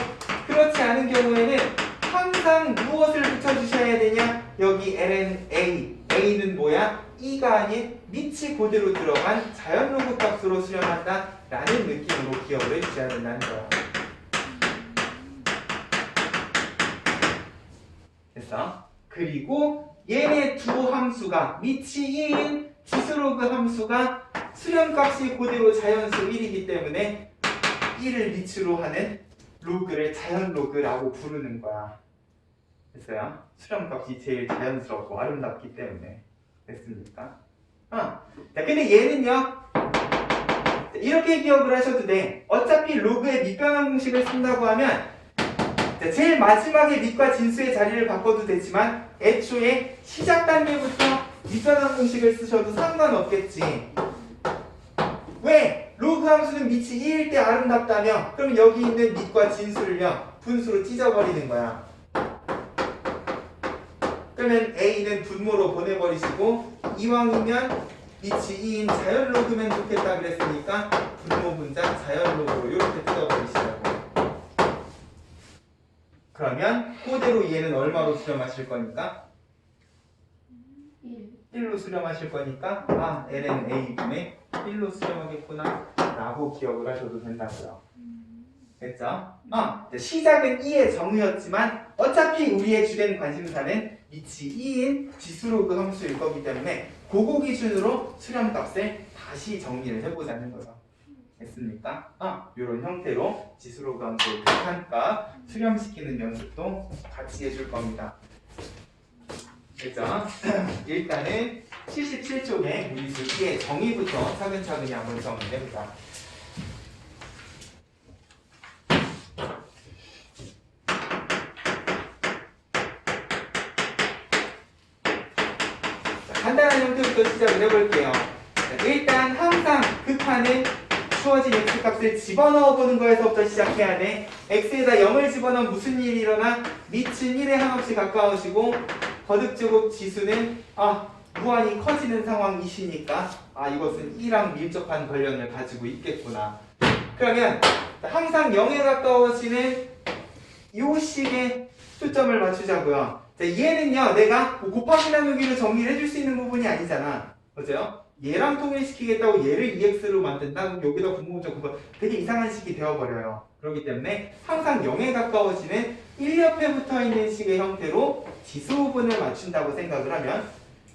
그렇지 않은 경우에는 항상 무엇을 붙여주셔야 되냐? 여기 ln a, a는 뭐야? 2가 아닌 밑이 그대로 들어간 자연로그 값으로 수렴한다 라는 느낌으로 기억을 해주셔야 된다는 거야. 됐어? 그리고 얘네 두 함수가 밑이 2인 지수로그 함수가 수렴값이 그대로 자연수 1이기 때문에 1을 밑으로 하는 로그를 자연로그라고 부르는 거야. 됐어요? 수렴값이 제일 자연스럽고 아름답기 때문에. 됐습니까? 자, 근데 얘는요, 이렇게 기억을 하셔도 돼. 어차피 로그의 밑변환 공식을 쓴다고 하면, 자, 제일 마지막에 밑과 진수의 자리를 바꿔도 되지만, 애초에 시작 단계부터 밑변환 공식을 쓰셔도 상관없겠지. 왜? 로그 함수는 밑이 2일 때 아름답다며, 그럼 여기 있는 밑과 진수를요, 분수로 찢어버리는 거야. 그러면 a는 분모로 보내버리시고 이왕이면 밑이 2인 자연로그면 좋겠다 그랬으니까 분모 분자 자연로그로 이렇게 뜯어버리시라고. 그러면 그대로 얘는 얼마로 수렴하실 거니까? 1로 수렴하실 거니까 ln a분의 1로 수렴하겠구나 라고 기억을 하셔도 된다고요. 됐죠? 시작은 2의 정의였지만 어차피 우리의 주된 관심사는 밑이 2인 지수로그 함수일 거기 때문에 그거 기준으로 수렴값을 다시 정리를 해보자는 거죠. 됐습니까? 이런 형태로 지수로그 함수의 극한값 수렴시키는 연습도 같이 해줄 겁니다. 됐죠? 일단은 77쪽에 무리수 2의 정의부터 차근차근히 한번 정리해보자. 간단한 형태부터 시작을 해볼게요. 일단 항상 극한은 주어진 x값을 집어넣어 보는 거에서부터 시작해야 돼. x에다 0을 집어넣으면 무슨 일이 일어나? 밑은 1에 한없이 가까워지고 거듭제곱 지수는 무한히 커지는 상황이시니까 이것은 2랑 밀접한 관련을 가지고 있겠구나. 그러면 항상 0에 가까워지는 이 식의 초점을 맞추자고요. 자, 얘는요, 내가 곱하기 나누기로 정리를 해줄 수 있는 부분이 아니잖아. 맞아요? 얘랑 통일시키겠다고 얘를 2x로 만든다? 그럼 여기다 분모분자 곱하 되게 이상한 식이 되어버려요. 그렇기 때문에 항상 0에 가까워지는 1 옆에 붙어있는 식의 형태로 지수분을 맞춘다고 생각을 하면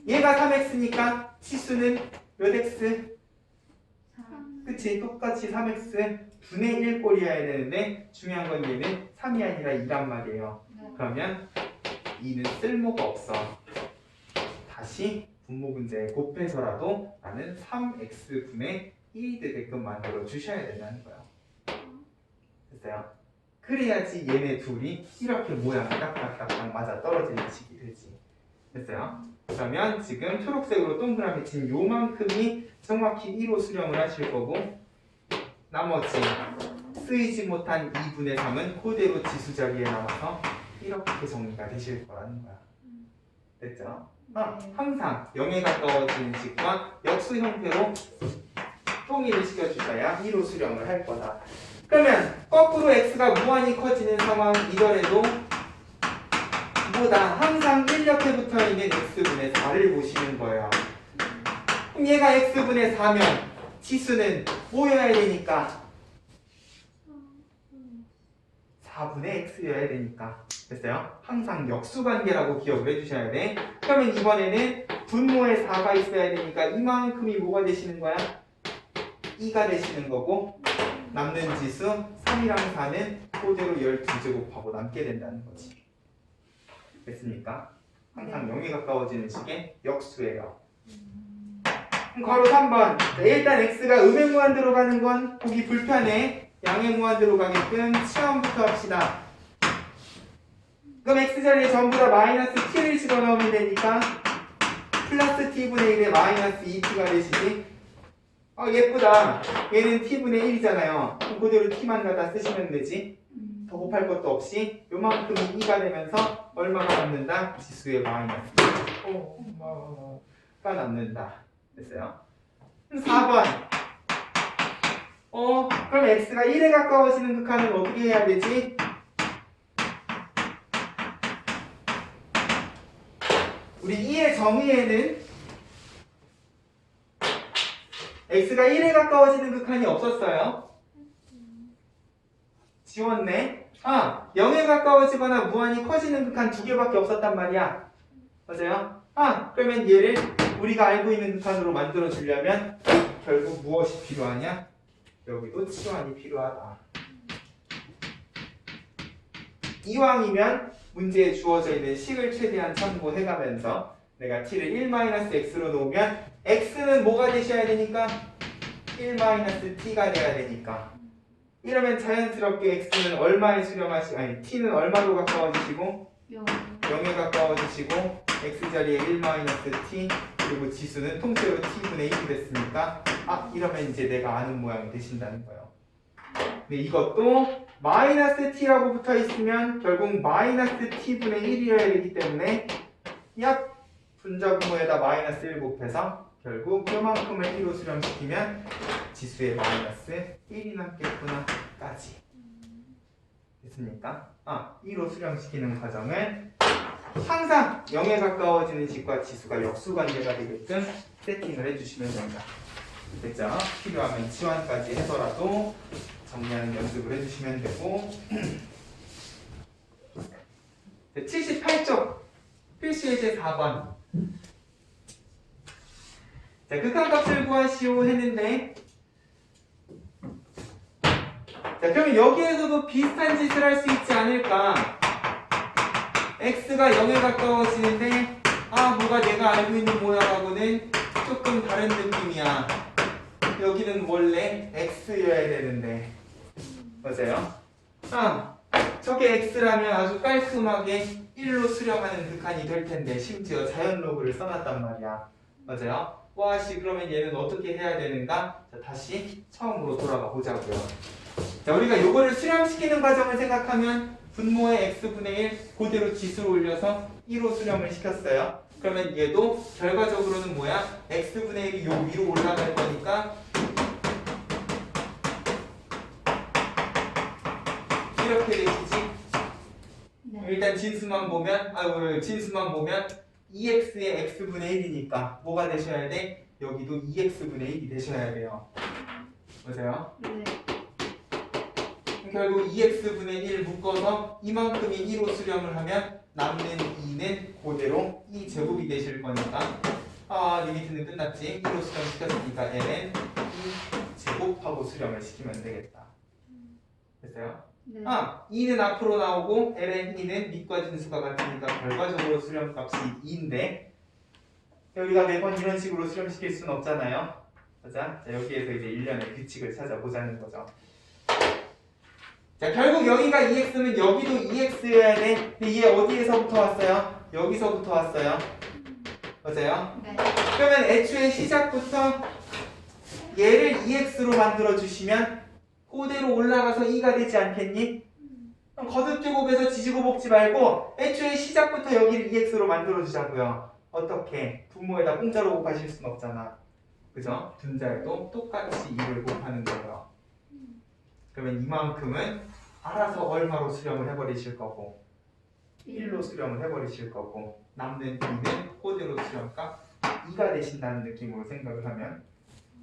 얘가 3x니까 치수는 몇 x? 3. 그치? 똑같이 3x 분의 1 꼴이어야 되는데 중요한 건 얘는 3이 아니라 2란 말이에요. 네. 그러면 2는 쓸모가 없어. 다시 분모 분자에 곱해서라도 나는 3x분의 1이 되게끔 만들어 주셔야 된다는 거야. 됐어요? 그래야지 얘네 둘이 이렇게 모양이 딱딱딱딱 맞아 떨어지는 식이 되지. 됐어요? 그러면 지금 초록색으로 동그라미 친 요만큼이 정확히 2로 수렴을 하실 거고 나머지 쓰이지 못한 2분의 3은 그대로 지수 자리에 남아서 이렇게 정리가 되실 거라는 거야. 됐죠? 항상 0에 가까워지는 식과 역수 형태로 통일을 시켜주셔야 2로 수렴을 할 거다. 그러면 거꾸로 x가 무한히 커지는 상황이더라도 보다 항상 1 옆에 붙어있는 x분의 4를 보시는 거예요. 그럼 얘가 x분의 4면 치수는 뭐여야 되니까? 4분의 x여야 되니까. 됐어요? 항상 역수관계라고 기억을 해주셔야 돼. 그러면 이번에는 분모에 4가 있어야 되니까 이만큼이 뭐가 되시는 거야? 2가 되시는 거고 남는 지수 3이랑 4는 그대로 12제곱하고 남게 된다는 거지. 됐습니까? 항상 0에 가까워지는 식의 역수예요. 그럼 괄호 3번. 자, 일단 x가 음의 무한대로 가는 건 보기 불편해. 양의 무한대로 가게끔 치환부터 합시다. 그럼 x자리에 전부 다 마이너스 t를 집어넣으면 되니까 플러스 t분의 1에 마이너스 2t가 되시지. 예쁘다. 얘는 t분의 1이잖아요. 그럼 그대로 t만 갖다 쓰시면 되지. 더 곱할 것도 없이 요만큼이 2가 되면서 얼마가 남는다? 지수의 마이너스 가 남는다. 됐어요? 4번. 그럼 x가 1에 가까워지는 극한은 어떻게 해야 되지? 우리 2의 정의에는 x가 1에 가까워지는 극한이 없었어요. 지웠네. 0에 가까워지거나 무한히 커지는 극한 두 개밖에 없었단 말이야. 맞아요? 그러면 얘를 우리가 알고 있는 극한으로 만들어 주려면 결국 무엇이 필요하냐? 여기도 치환이 필요하다. 이왕이면 문제에 주어져 있는 식을 최대한 참고해가면서 내가 t를 1-x로 놓으면 x는 뭐가 되셔야 되니까? 1-t가 돼야 되니까. 이러면 자연스럽게 x는 얼마에 수렴하시고 t는 얼마로 가까워지시고 0에 가까워지시고 x자리에 1-t 그리고 지수는 통째로 t분의 1이 됐으니까 이러면 이제 내가 아는 모양이 되신다는 거예요. 근데 이것도 마이너스 t라고 붙어 있으면 결국 마이너스 t분의 1이어야 되기 때문에 약 분자분모에다 마이너스 1 곱해서 결국 요만큼을 1로 수렴시키면 지수의 마이너스 1이 남겠구나 까지. 됐습니까? 2로 수렴시키는 과정은 항상 0에 가까워지는 식과 지수가 역수관계가 되게끔 세팅을 해주시면 됩니다. 됐죠? 필요하면 치환까지 해서라도 정리하는 연습을 해주시면 되고 78쪽 필수예제 4번. 자, 극한값을 구하시오 했는데 자, 그러면 여기에서도 비슷한 짓을 할 수 있지 않을까? x가 0에 가까워지는데 뭐가 내가 알고 있는 모양하고는 조금 다른 느낌이야. 여기는 원래 x여야 되는데 맞아요? 저게 x라면 아주 깔끔하게 1로 수렴하는 극한이 될 텐데 심지어 자연로그를 써놨단 말이야. 맞아요? 그러면 얘는 어떻게 해야 되는가? 자, 다시 처음으로 돌아가 보자고요. 자, 우리가 요거를 수렴시키는 과정을 생각하면 분모의 x분의 1 그대로 지수로 올려서 1로 수렴을 시켰어요. 그러면 얘도 결과적으로는 뭐야? x분의 1이 요 위로 올라갈 거니까 이렇게 되시지? 네. 일단 진수만 보면 2x의 x분의 1이니까 뭐가 되셔야 돼? 여기도 2x분의 1이 되셔야 돼요. 맞아요? 네. 결국 2x분의 1 묶어서 이만큼이 2로 수렴을 하면 남는 2는 그대로 2제곱이 되실 거니까 리미트는 끝났지. 2로 수렴시켰으니까 ln 2제곱하고 수렴을 시키면 되겠다. 됐어요? 네. 2는 앞으로 나오고 ln 2는 밑과 진수가 같으니까 결과적으로 수렴값이 2인데 우리가 매번 이런 식으로 수렴시킬 수는 없잖아요. 자, 여기에서 이제 일련의 규칙을 찾아보자는 거죠. 자, 결국 여기가 2x면 여기도 2x여야 돼. 근데 얘 어디에서부터 왔어요? 여기서부터 왔어요. 맞아요? 네. 그러면 애초에 시작부터 얘를 2x로 만들어 주시면 그대로 올라가서 2가 되지 않겠니? 그럼 거듭제곱해서 지지고 볶지 말고 애초에 시작부터 여기를 2x로 만들어 주자고요. 어떻게? 분모에다 공짜로 곱하실 순 없잖아. 그죠? 분자에도 똑같이 2를 곱하는 거예요. 그러면 이만큼은 알아서 얼마로 수렴을 해버리실 거고 1로 수렴을 해버리실 거고 남는 2는 그대로 수렴값 2가 되신다는 느낌으로 생각을 하면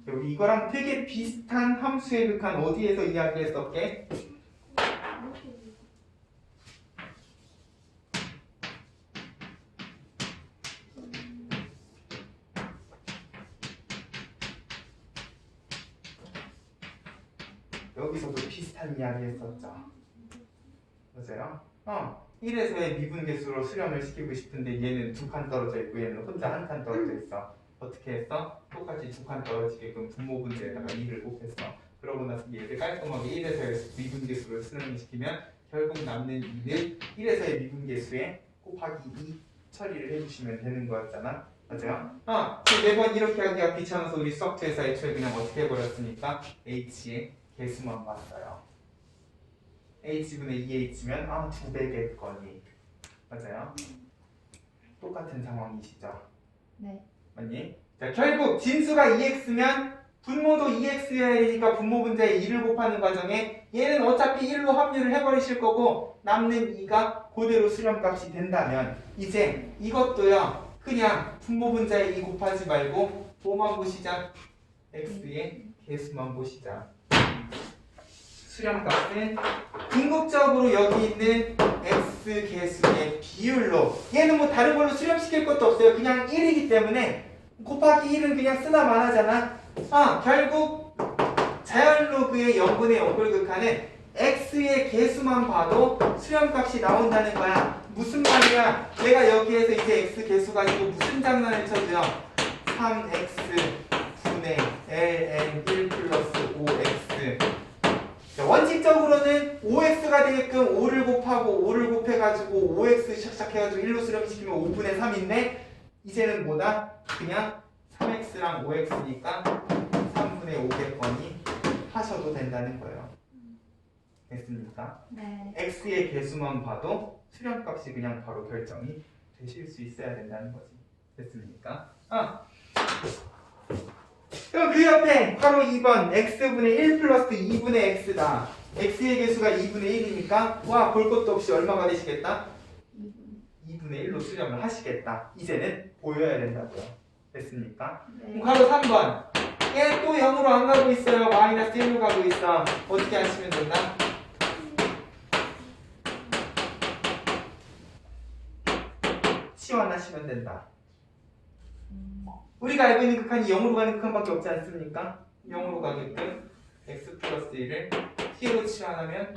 여기 이거랑 되게 비슷한 함수의 극한 어디에서 이야기했었게? 여기서도 비슷한 이야기 했었죠. 맞아요? 1에서의 미분계수로 수렴을 시키고 싶은데 얘는 두 칸 떨어져 있고 얘는 혼자 한 칸 떨어져 있어. 어떻게 했어? 똑같이 두 칸 떨어지게끔 분모 분자에다가 2를 곱했어. 그러고 나서 얘를 깔끔하게 1에서의 미분계수로 수렴시키면 결국 남는 2는 1에서의 미분계수에 곱하기 2 처리를 해주시면 되는 거였잖아. 맞아요? 매번 이렇게 하기가 귀찮아서 우리 수학투에서 애초에 그냥 어떻게 해버렸으니까 h의 개수만 봤어요. h분의 2h면 2배겠거니. 맞아요? 똑같은 상황이시죠? 네. 맞니? 자, 결국 진수가 2x면 분모도 2x여야 되니까 분모 분자에 2를 곱하는 과정에 얘는 어차피 1로 합류를 해버리실 거고 남는 2가 그대로 수렴값이 된다면 이제 이것도요 그냥 분모 분자에 2 곱하지 말고 뭐만 보시자? x의 개수만 보시자. 수렴값은 궁극적으로 여기 있는 x 개수의 비율로 얘는 뭐 다른 걸로 수렴시킬 것도 없어요. 그냥 1이기 때문에 곱하기 1은 그냥 쓰나 마나잖아. 결국 자연로그의 0분의 0꼴 극한은 x의 개수만 봐도 수렴값이 나온다는 거야. 무슨 말이야? 내가 여기에서 이제 x 개수 가지고 무슨 장난을 쳐줘요? 3x 분의 ln 1 플러스 5x. 원칙적으로는 5x가 되게끔 5를 곱하고 5를 곱해가지고 5x 샥샥 해가지고 1로 수렴시키면 5분의 3인데 이제는 뭐다? 그냥 3x랑 5x니까 3분의 5겠거니 하셔도 된다는 거예요. 됐습니까? 네. x의 개수만 봐도 수렴값이 그냥 바로 결정이 되실 수 있어야 된다는 거지. 됐습니까? 그럼 그 옆에 바로 2번 x분의 1 플러스 2분의 x다. x의 개수가 2분의 1이니까 와 볼 것도 없이 얼마가 되시겠다? 2분의 1로 수렴을 하시겠다. 이제는 보여야 된다고요. 됐습니까? 네. 그럼 바로 3번 얘 또 0으로 안 가고 있어요. 마이너스 1로 가고 있어. 어떻게 하시면 된다? 치환하시면 된다. 우리가 알고 있는 극한이 0으로 가는 극한밖에 없지 않습니까? 0으로 가게끔 x 플러스 1을 t로 치환하면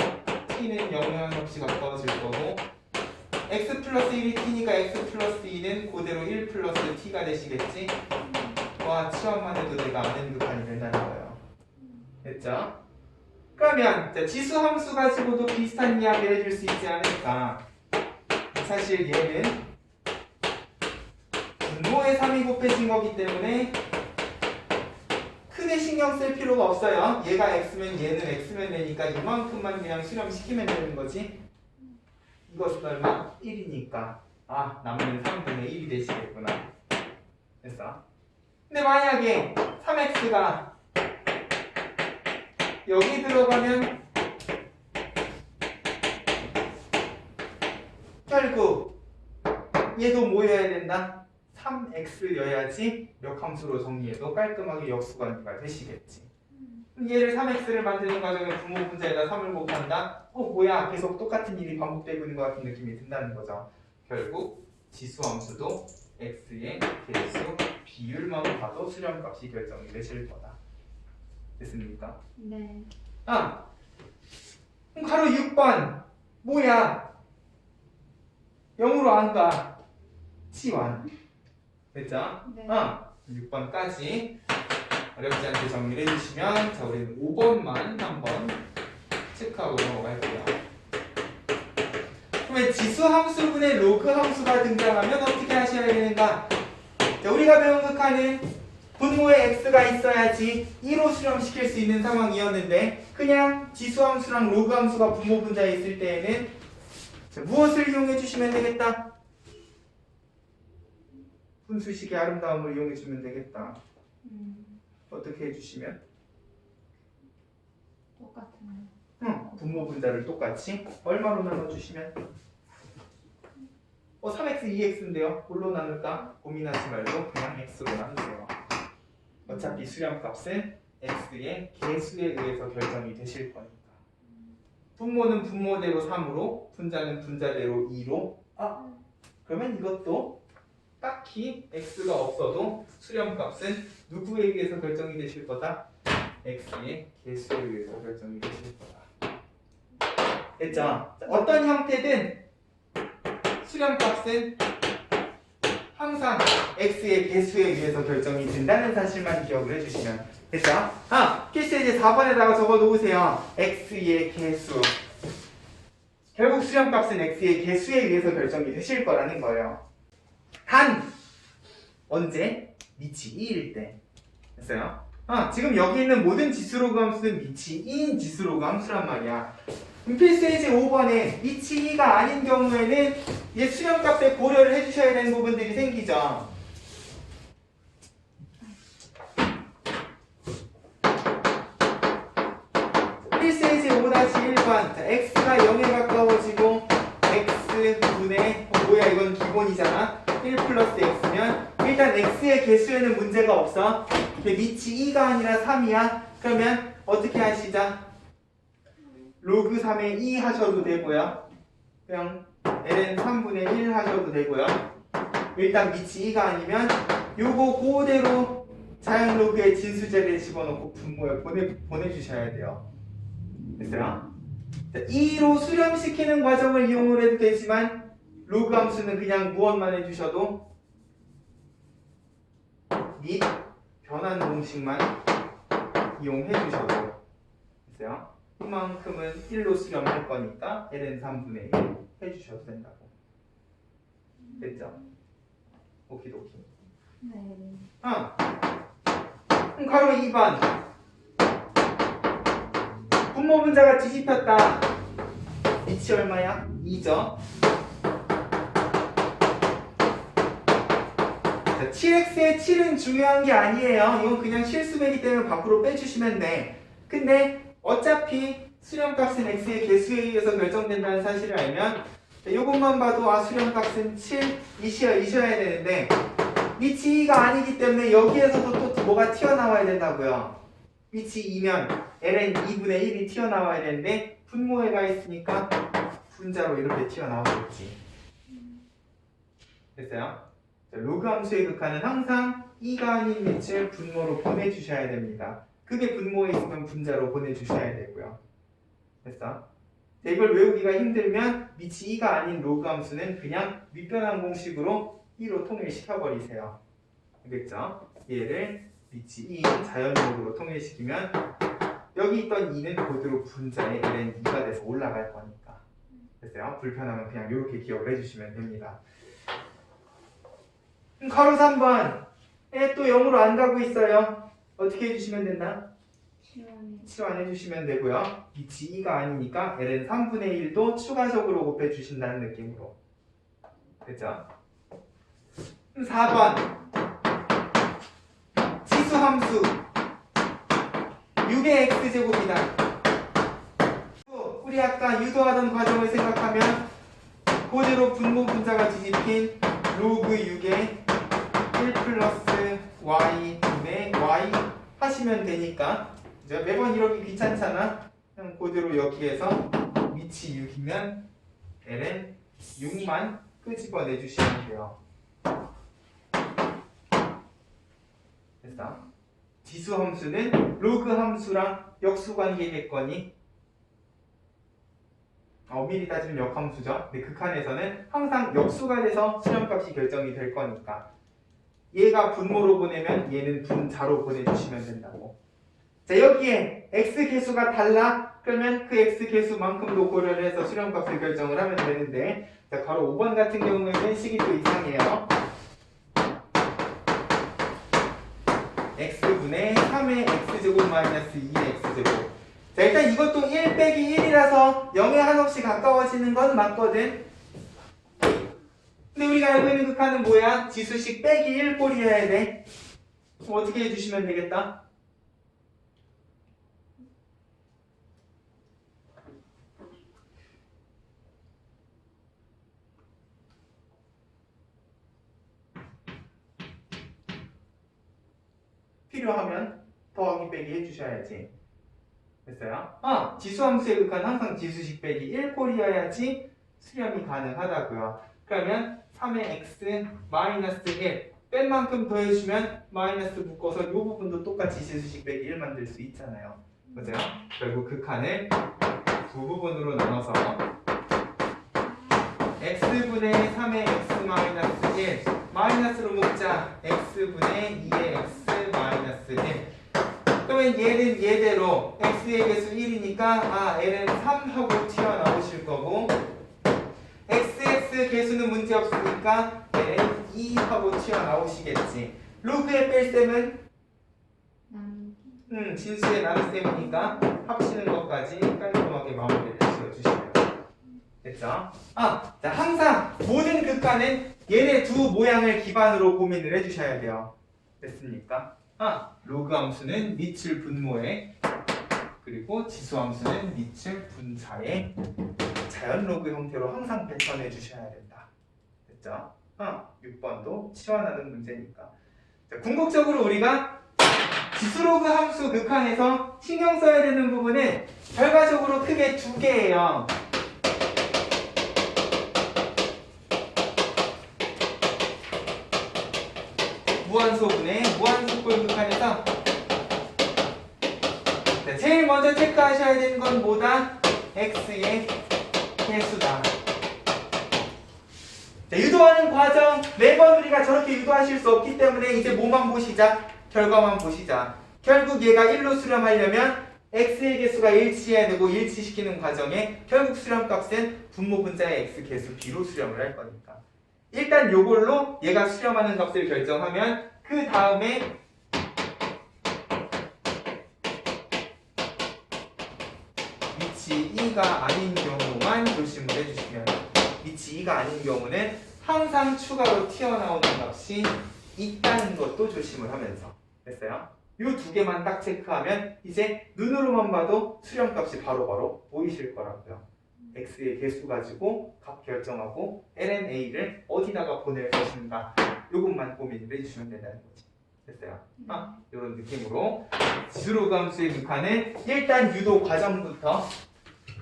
t는 영향 없이 가까워질 거고 x 플러스 1이 t니까 x 플러스 2는 그대로 1 플러스 t가 되시겠지? 와 치환만 해도 내가 아는 극한이 된다는 거예요. 됐죠? 그러면 자, 지수 함수 가지고도 비슷한 이야기를 해줄 수 있지 않을까? 사실 얘는 분모에 3이 곱해진 거기 때문에 크게 신경 쓸 필요가 없어요. 얘가 x면 얘는 x면 되니까 이만큼만 그냥 수렴시키면 되는 거지. 이것은 얼마? 1이니까 남는 3분의 1이 되시겠구나. 됐어? 근데 만약에 3x가 여기 들어가면 결국 얘도 모여야 된다. 3x여야지 역함수로 정리해도 깔끔하게 역수관계가 되시겠지. 얘를 3x를 만드는 과정에 분모 분자에다 3을 곱한다? 뭐야 계속 똑같은 일이 반복되고 있는 것 같은 느낌이 든다는 거죠. 결국 지수함수도 x의 개수 비율만 봐도 수렴값이 결정이 되실 거다. 됐습니까? 네. 그럼 가로 6번 뭐야 0으로 안 가. 치환. 됐죠? 네. 6번까지 어렵지 않게 정리를 해주시면 자 우리는 5번만 한번 체크하고 넘어갈게요. 그러면 지수 함수분의 로그 함수가 등장하면 어떻게 하셔야 되는가? 자, 우리가 배운 극한은 분모에 x가 있어야지 2로 수렴시킬 수 있는 상황이었는데 그냥 지수 함수랑 로그 함수가 분모 분자에 있을 때에는 자, 무엇을 이용해 주시면 되겠다? 분수식의 아름다움을 이용해 주면 되겠다. 어떻게 해주시면? 똑같은. 분모 분자를 똑같이 얼마로 나눠주시면? 3x, 2x인데요. 뭘로 나눌까? 고민하지 말고 그냥 x로 나누세요. 어차피 수렴값은 x의 개수에 의해서 결정이 되실 거니까. 분모는 분모대로 3으로, 분자는 분자대로 2로. 그러면 이것도 딱히 x가 없어도 수렴값은 누구에 의해서 결정이 되실 거다? x의 개수에 의해서 결정이 되실 거다. 됐죠? 어떤 형태든 수렴값은 항상 x의 개수에 의해서 결정이 된다는 사실만 기억을 해주시면 됐죠? 필수 이제 4번에다가 적어 놓으세요. x의 개수. 결국 수렴값은 x의 개수에 의해서 결정이 되실 거라는 거예요. 단 언제? 밑이 2일 때. 됐어요? 지금 여기 있는 모든 지수로그 함수는 밑이 2인 지수로그 함수란 말이야. 필수 예제 5번에 밑이 2가 아닌 경우에는 이제 수렴값에 고려를 해주셔야 되는 부분들이 생기죠. 필수 예제 5-1번 x가 0에 가까워지고 x분의 뭐야 이건 기본이잖아. 1 플러스 x면 일단 x의 개수에는 문제가 없어. 밑이 2가 아니라 3이야. 그러면 어떻게 하시자? 로그 3의 2 하셔도 되고요. 그냥 ln 3분의 1 하셔도 되고요. 일단 밑이 2가 아니면 요거 그대로 자연 로그의 진수제를 집어넣고 분모에 보내주셔야 돼요. 됐어요? 2로 수렴시키는 과정을 이용을 해도 되지만 로그 함수는 그냥 무언만 해주셔도 및 변환 공식만 이용해 주셔도 됐어요? 이만큼은 1로 수렴할 거니까 ln 3분의 1 해주셔도 된다고. 됐죠? 오키도키. 네. 그럼 가로 2번. 분모 분자가 뒤집혔다. 밑이 얼마야? 2죠? 자, 7x의 7은 중요한 게 아니에요. 이건 그냥 실수배기 때문에 밖으로 빼주시면 돼. 근데 어차피 수렴값은 x의 개수에 의해서 결정된다는 사실을 알면 이것만 봐도 수렴값은 7이셔야 되는데 밑이 2가 아니기 때문에 여기에서도 또 뭐가 튀어나와야 된다고요. 밑이 2면 ln 2분의 1이 튀어나와야 되는데 분모에가 있으니까 분자로 이렇게 튀어나오겠지. 됐어요? 자, 로그 함수의 극한은 항상 2가 아닌 밑을 분모로 보내주셔야 됩니다. 그게 분모에 있으면 분자로 보내주셔야 되고요. 됐어? 이걸 외우기가 힘들면 밑이 2가 아닌 로그 함수는 그냥 밑변환 공식으로 2로 통일시켜버리세요. 알겠죠? 얘를 밑이 2인 자연로그로 통일시키면 여기 있던 2는 그대로 분자에 ln 2가 돼서 올라갈 거니까. 됐어요? 불편하면 그냥 이렇게 기억을 해주시면 됩니다. 가로 3번에 또 0으로 안 가고 있어요. 어떻게 해주시면 된다? 치환 해주시면 되고요. 밑이 2가 아니니까 ln 3분의 1도 추가적으로 곱해주신다는 느낌으로. 됐죠? 4번 지수함수 6의 x제곱이다. 우리 아까 유도하던 과정을 생각하면 그대로 분모 분자가 뒤집힌 로그 6의 1 플러스 y 분의 y 하시면 되니까 매번 이러기 귀찮잖아. 그냥 그대로 여기에서 밑이 6이면 ln 6만 끄집어내 주시면 돼요. 됐어? 지수 함수는 로그 함수랑 역수관계겠거니 엄밀히 따지면 역함수죠. 근데 극한에서는 항상 역수가 돼서 수렴값이 결정이 될 거니까 얘가 분모로 보내면 얘는 분자로 보내주시면 된다고. 자, 여기에 x 개수가 달라? 그러면 그 x 개수만큼도 고려를 해서 수렴값을 결정을 하면 되는데, 자, 바로 5번 같은 경우에는 식이 또 이상해요. x분의 3의 x제곱 마이너스 2의 x제곱. 자, 일단 이것도 1 빼기 1이라서 0에 한없이 가까워지는 건 맞거든. 근데 우리가 알고 있는 극한은 뭐야? 지수식 빼기 1 꼴이어야 돼. 그럼 어떻게 해주시면 되겠다? 필요하면 더하기 빼기 해주셔야지. 됐어요? 지수함수의 극한 항상 지수식 빼기 1 꼴이어야지 수렴이 가능하다고요. 그러면 3의 x 마이너스 1 뺀 만큼 더해주면 마이너스 묶어서 이 부분도 똑같이 지수식 빼기 1 만들 수 있잖아요. 맞아요? 결국 극한을 두 부분으로 나눠서 x x분의 3의 x 마이너스 1 마이너스로 묶자. x분의 2의 x 마이너스 1. 그러면 얘는 얘대로 x의 개수 1이니까 l은 3하고 튀어나오실 거고 xx 개수는 문제 없으니까 l은 2하고 튀어나오시겠지. 로그의 뺄셈은 나누기. 진수의 나눗셈이니까 합치는 것까지 깔끔하게 마무리를 지어주시면 됐죠? 자, 항상 모든 극한은 얘네 두 모양을 기반으로 고민을 해주셔야 돼요. 됐습니까? 로그 함수는 리틀 분모에 그리고 지수 함수는 리틀 분자에 자연 로그 형태로 항상 배천해 주셔야 된다. 됐죠? 6번도 치환하는 문제니까. 자, 궁극적으로 우리가 지수 로그 함수 극한에서 신경 써야 되는 부분은 결과적으로 크게 두 개예요. 무한소분의 무한소꼴 극한에서 제일 먼저 체크하셔야 되는 건 뭐다? x의 개수다. 유도하는 과정 매번 우리가 저렇게 유도하실 수 없기 때문에 이제 뭐만 보시자? 결과만 보시자. 결국 얘가 1로 수렴하려면 x의 개수가 일치해야 되고 일치시키는 과정에 결국 수렴값은 분모 분자의 x 개수 b로 수렴을 할 거니까 일단 요걸로 얘가 수렴하는 값을 결정하면 그 다음에 위치 2가 아닌 경우만 조심을 해주시면 위치 2가 아닌 경우는 항상 추가로 튀어나오는 값이 있다는 것도 조심을 하면서 됐어요? 요 두 개만 딱 체크하면 이제 눈으로만 봐도 수렴값이 바로바로 보이실 거라고요. x의 개수 가지고 값 결정하고 lnA를 어디다가 보낼 것인가 요것만 고민을 해주시면 된다는 거지. 됐어요? 이런 느낌으로 지수로그 함수의 극한은 일단 유도 과정부터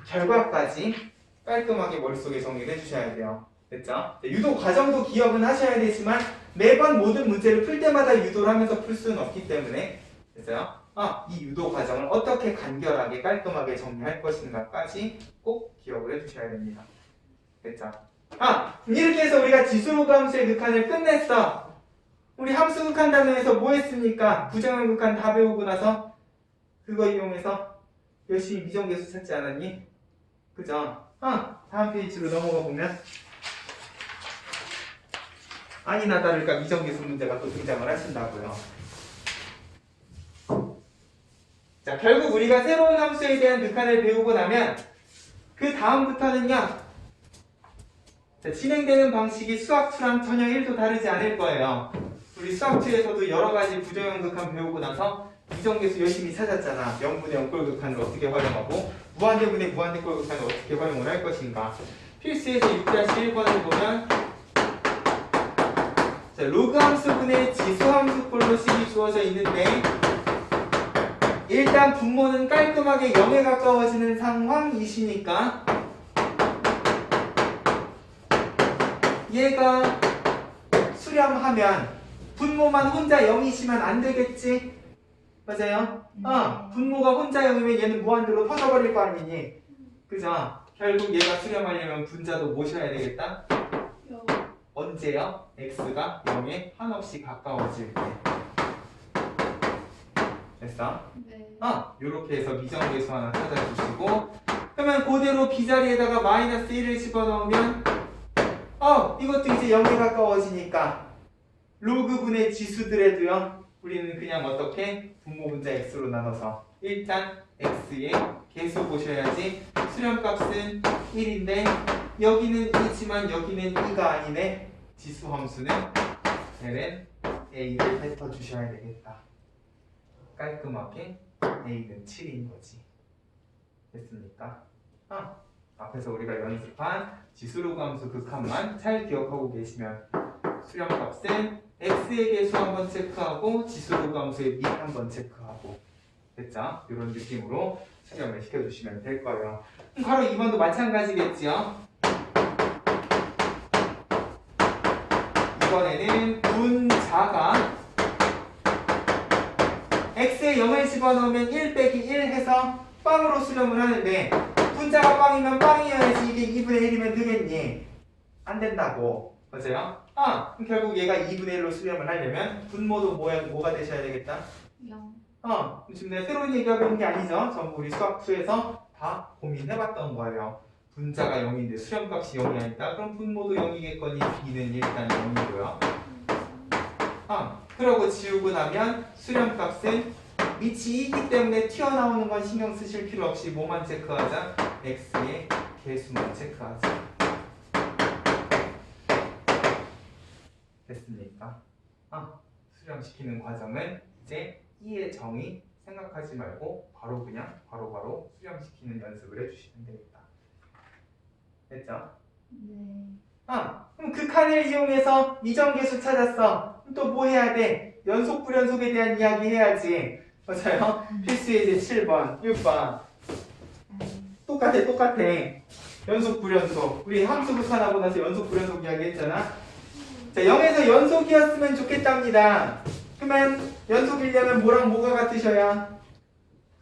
결과까지 깔끔하게 머릿속에 정리를 해주셔야 돼요. 됐죠? 유도 과정도 기억은 하셔야 되지만 매번 모든 문제를 풀 때마다 유도를 하면서 풀 수는 없기 때문에 됐어요? 이 유도 과정을 어떻게 간결하게 깔끔하게 정리할 것인가까지 꼭 기억을 해주셔야 됩니다. 됐죠? 이렇게 해서 우리가 지수로그 함수의 극한을 끝냈어. 우리 함수 극한 단원에서 뭐 했습니까? 부정형 극한 다 배우고 나서 그거 이용해서 열심히 미정계수 찾지 않았니? 그죠? 다음 페이지로 넘어가 보면 아니나 다를까 미정계수 문제가 또 등장을 하신다고요. 자, 결국 우리가 새로운 함수에 대한 극한을 배우고 나면 그 다음부터는요. 자, 진행되는 방식이 수학2랑 전혀 1도 다르지 않을 거예요. 우리 수학2에서도 여러 가지 부정형 극한 배우고 나서 미정계수 열심히 찾았잖아. 0분의 0꼴 극한을 어떻게 활용하고 무한대분의 무한대꼴 극한을 어떻게 활용을 할 것인가. 필수에서 6-1번을 보면 자, 로그 함수분의 지수 함수꼴로 식이 주어져 있는데 일단 분모는 깔끔하게 0에 가까워지는 상황이시니까 얘가 수렴하면 분모만 혼자 0이시면 안 되겠지? 맞아요? 분모가 혼자 0이면 얘는 무한대로 터져버릴 거 아니니? 그죠? 결국 얘가 수렴하려면 분자도 모셔야 되겠다? 언제요? x가 0에 한없이 가까워질 때. 됐어? 네. 요렇게 해서 미정계수 하나 찾아주시고 그러면 그대로 b자리에다가 마이너스 1을 집어넣으면 이것도 이제 0에 가까워지니까 로그분의 지수들에도요 우리는 그냥 어떻게 분모 분자 x로 나눠서 일단 x의 개수 보셔야지 수렴값은 1인데 여기는 2지만 여기는 2가 아니네. 지수 함수는 ln a를 뱉어 주셔야 되겠다. 깔끔하게 a는 7인 거지. 됐습니까? 앞에서 우리가 연습한 지수로그 함수 극한만 잘 기억하고 계시면 수렴값은 x의 개수 한번 체크하고 지수로그 함수의 및 한번 체크하고 됐죠? 이런 느낌으로 수렴을 시켜주시면 될 거예요. 바로 2번도 마찬가지겠지요? 이번에는 분자가 x에 0을 집어넣으면 1 빼기 1 해서 빵으로 수렴을 하는데 분자가 빵이면 빵이어야지 이게 2분의 1이면 되겠니? 안 된다고. 맞아요? 그럼 결국 얘가 2분의 1로 수렴을 하려면 분모도 뭐가 되셔야 되겠다? 0. 지금 내가 새로운 얘기하고 있는 게 아니죠. 전부 우리 수학 2에서 다 고민해봤던 거예요. 분자가 0인데 수렴값이 0이 아니다. 그럼 분모도 0이겠거니 b는 일단 0이고요. 그러고 지우고 나면 수렴값은 밑이 2이기 때문에 튀어나오는 건 신경 쓰실 필요 없이 뭐만 체크하자? x의 개수만 체크하자. 됐습니까? 수렴시키는 과정은 이제 2의 정의 생각하지 말고 바로 그냥 바로바로 수렴시키는 연습을 해주시면 되겠다. 됐죠? 네. 그럼 극한을 이용해서 이정계수 찾았어. 그럼 또 뭐 해야 돼? 연속 불연속에 대한 이야기 해야지. 맞아요? 필수의 이제 7번, 6번 똑같아. 연속 불연속. 우리 함수 극한하고 나서 연속 불연속 이야기 했잖아. 자, 0에서 연속이었으면 좋겠답니다. 그러면 연속이려면 뭐랑 뭐가 같으셔야?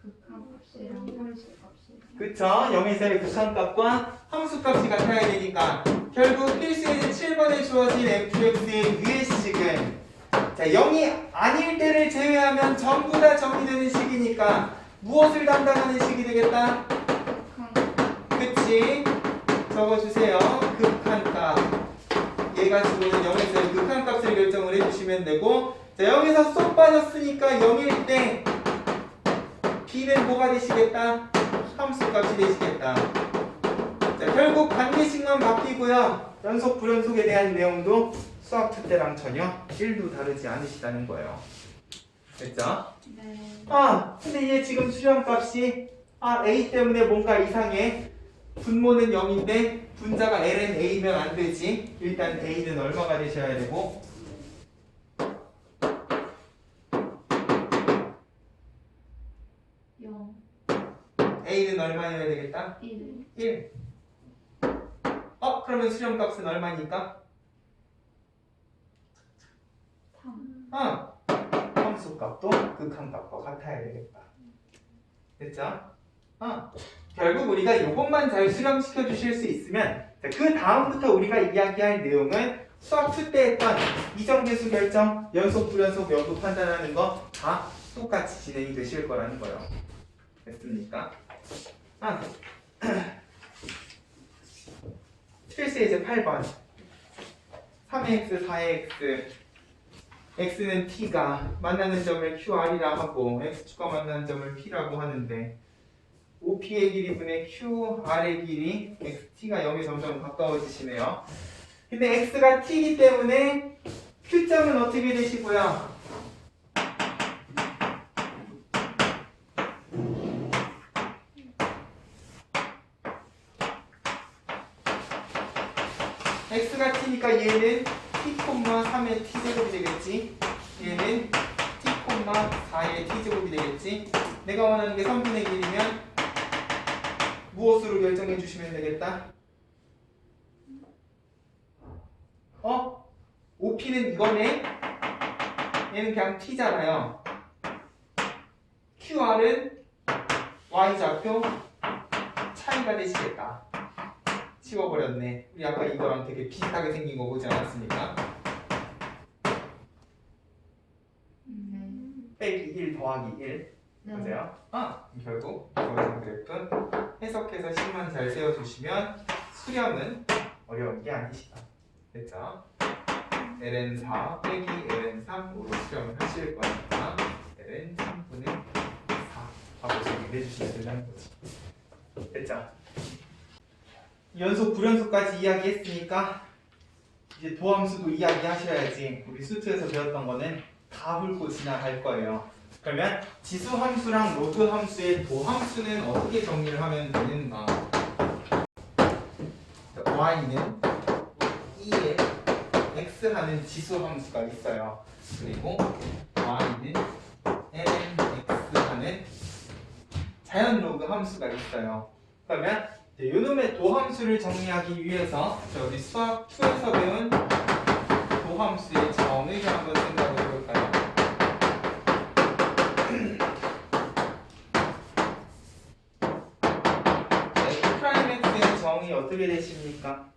극한값이랑 함수값이랑. 그쵸? 0에서의 극한값과 함수값이 같아야 되니까 결국 필수의 7번에 주어진 fx의 위의 식은 자, 0이 아닐 때를 제외하면 전부 다 정의되는 식이니까 무엇을 담당하는 식이 되겠다? 극한. 그치? 적어주세요. 극한값. 얘가 주어진 0에서의 극한값을 결정을 해주시면 되고 자, 0에서 쏙 빠졌으니까 0일 때 b는 뭐가 되시겠다? 함수값이 되시겠다. 자, 결국 관계식만 바뀌고요. 연속 불연속에 대한 내용도 수학 2 때랑 전혀 1도 다르지 않으시다는 거예요. 됐죠? 네. 근데 얘 지금 수렴값이 a 때문에 뭔가 이상해. 분모는 0인데 분자가 ln a면 안 되지. 일단 a는 얼마가 되셔야 되고 0. a는 얼마여야 되겠다? 1. 1. 그러면 수렴값은 얼마니까? 3. 함수값도 극한값과 같아야 되겠다. 됐죠? 결국 우리가 이것만 잘 수렴시켜 주실 수 있으면 그 다음부터 우리가 이야기할 내용은 수학 2 때 했던 이정계수 결정, 연속 불연속 여부 판단하는 거 다 똑같이 진행이 되실 거라는 거예요. 됐습니까? 필수 이제 8번 3x, 4x x는 t가 만나는 점을 qr이라 하고 x축과 만나는 점을 p라고 하는데 OP의 길이 분의 QR의 길이 XT가 0에 점점 가까워지시네요. 근데 X가 T이기 때문에 Q점은 어떻게 되시고요? X가 T니까 얘는 T,3의 T제곱이 되겠지. 얘는 T,4의 T제곱이 되겠지. 내가 원하는 게 3분의 1이면 무엇으로 결정해 주시면 되겠다? OP는 이거네? 얘는 그냥 T잖아요. QR은 Y좌표 차이가 되시겠다. 지워버렸네. 우리 아까 이거랑 되게 비슷하게 생긴 거 보지 않았습니까? 네. 빼기 1 더하기 1. 네. 맞아요? 결국 주어진 그래프 해석해서 식만 잘 세워주시면 수렴은 어려운 게 아니시다. 됐죠? ln4 빼기 ln3으로 수렴을 하실 거니까 ln 3분의 4 하고 정리해 주시면 된다는 거지. 됐죠? 연속 불연속까지 이야기했으니까 이제 도함수도 이야기하셔야지. 우리 수트에서 배웠던 거는 다 훑고 지나갈 거예요. 그러면 지수 함수랑 로그 함수의 도함수는 어떻게 정리를 하면 되는가? y는 2에 x 하는 지수 함수가 있어요. 그리고 y는 ln x 하는 자연 로그 함수가 있어요. 그러면 요놈의 도함수를 정리하기 위해서 우리 수학 2에서 배운 도함수의 정의를 한번 생각해 볼까요? F'X의 정의 어떻게 되십니까?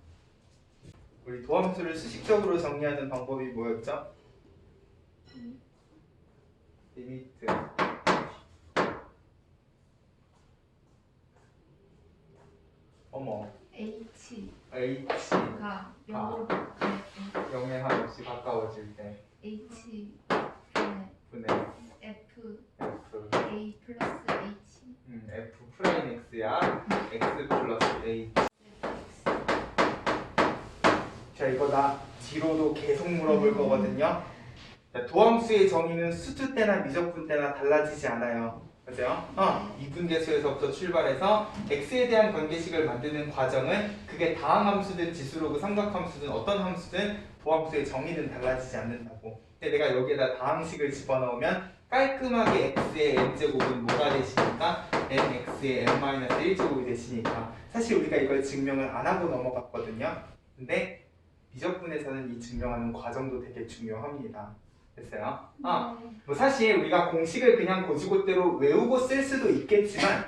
우리 도함수를 수식적으로 정리하는 방법이 뭐였죠? 리미트 어머 H가 H가 0으로 바뀌면 0에 한없이 가까워질 때 H 분의 F F A 플러스 H F 프라임 X야 X 플러스 A. 자 이거 나 뒤로도 계속 물어볼 거거든요. 자, 도함수의 정의는 수투 때나 미적분 때나 달라지지 않아요. 맞아요? 이분계수에서부터 출발해서 x에 대한 관계식을 만드는 과정은 그게 다항함수든 지수로그 삼각함수든 어떤 함수든 도함수의 정의는 달라지지 않는다고. 근데 내가 여기에다 다항식을 집어넣으면 깔끔하게 x의 n제곱은 뭐가 되시니까 nx의 n-1제곱이 되시니까 사실 우리가 이걸 증명을 안 하고 넘어갔거든요. 근데 미적분에서는 이 증명하는 과정도 되게 중요합니다. 됐어요? 뭐 사실 우리가 공식을 그냥 고지고대로 외우고 쓸 수도 있겠지만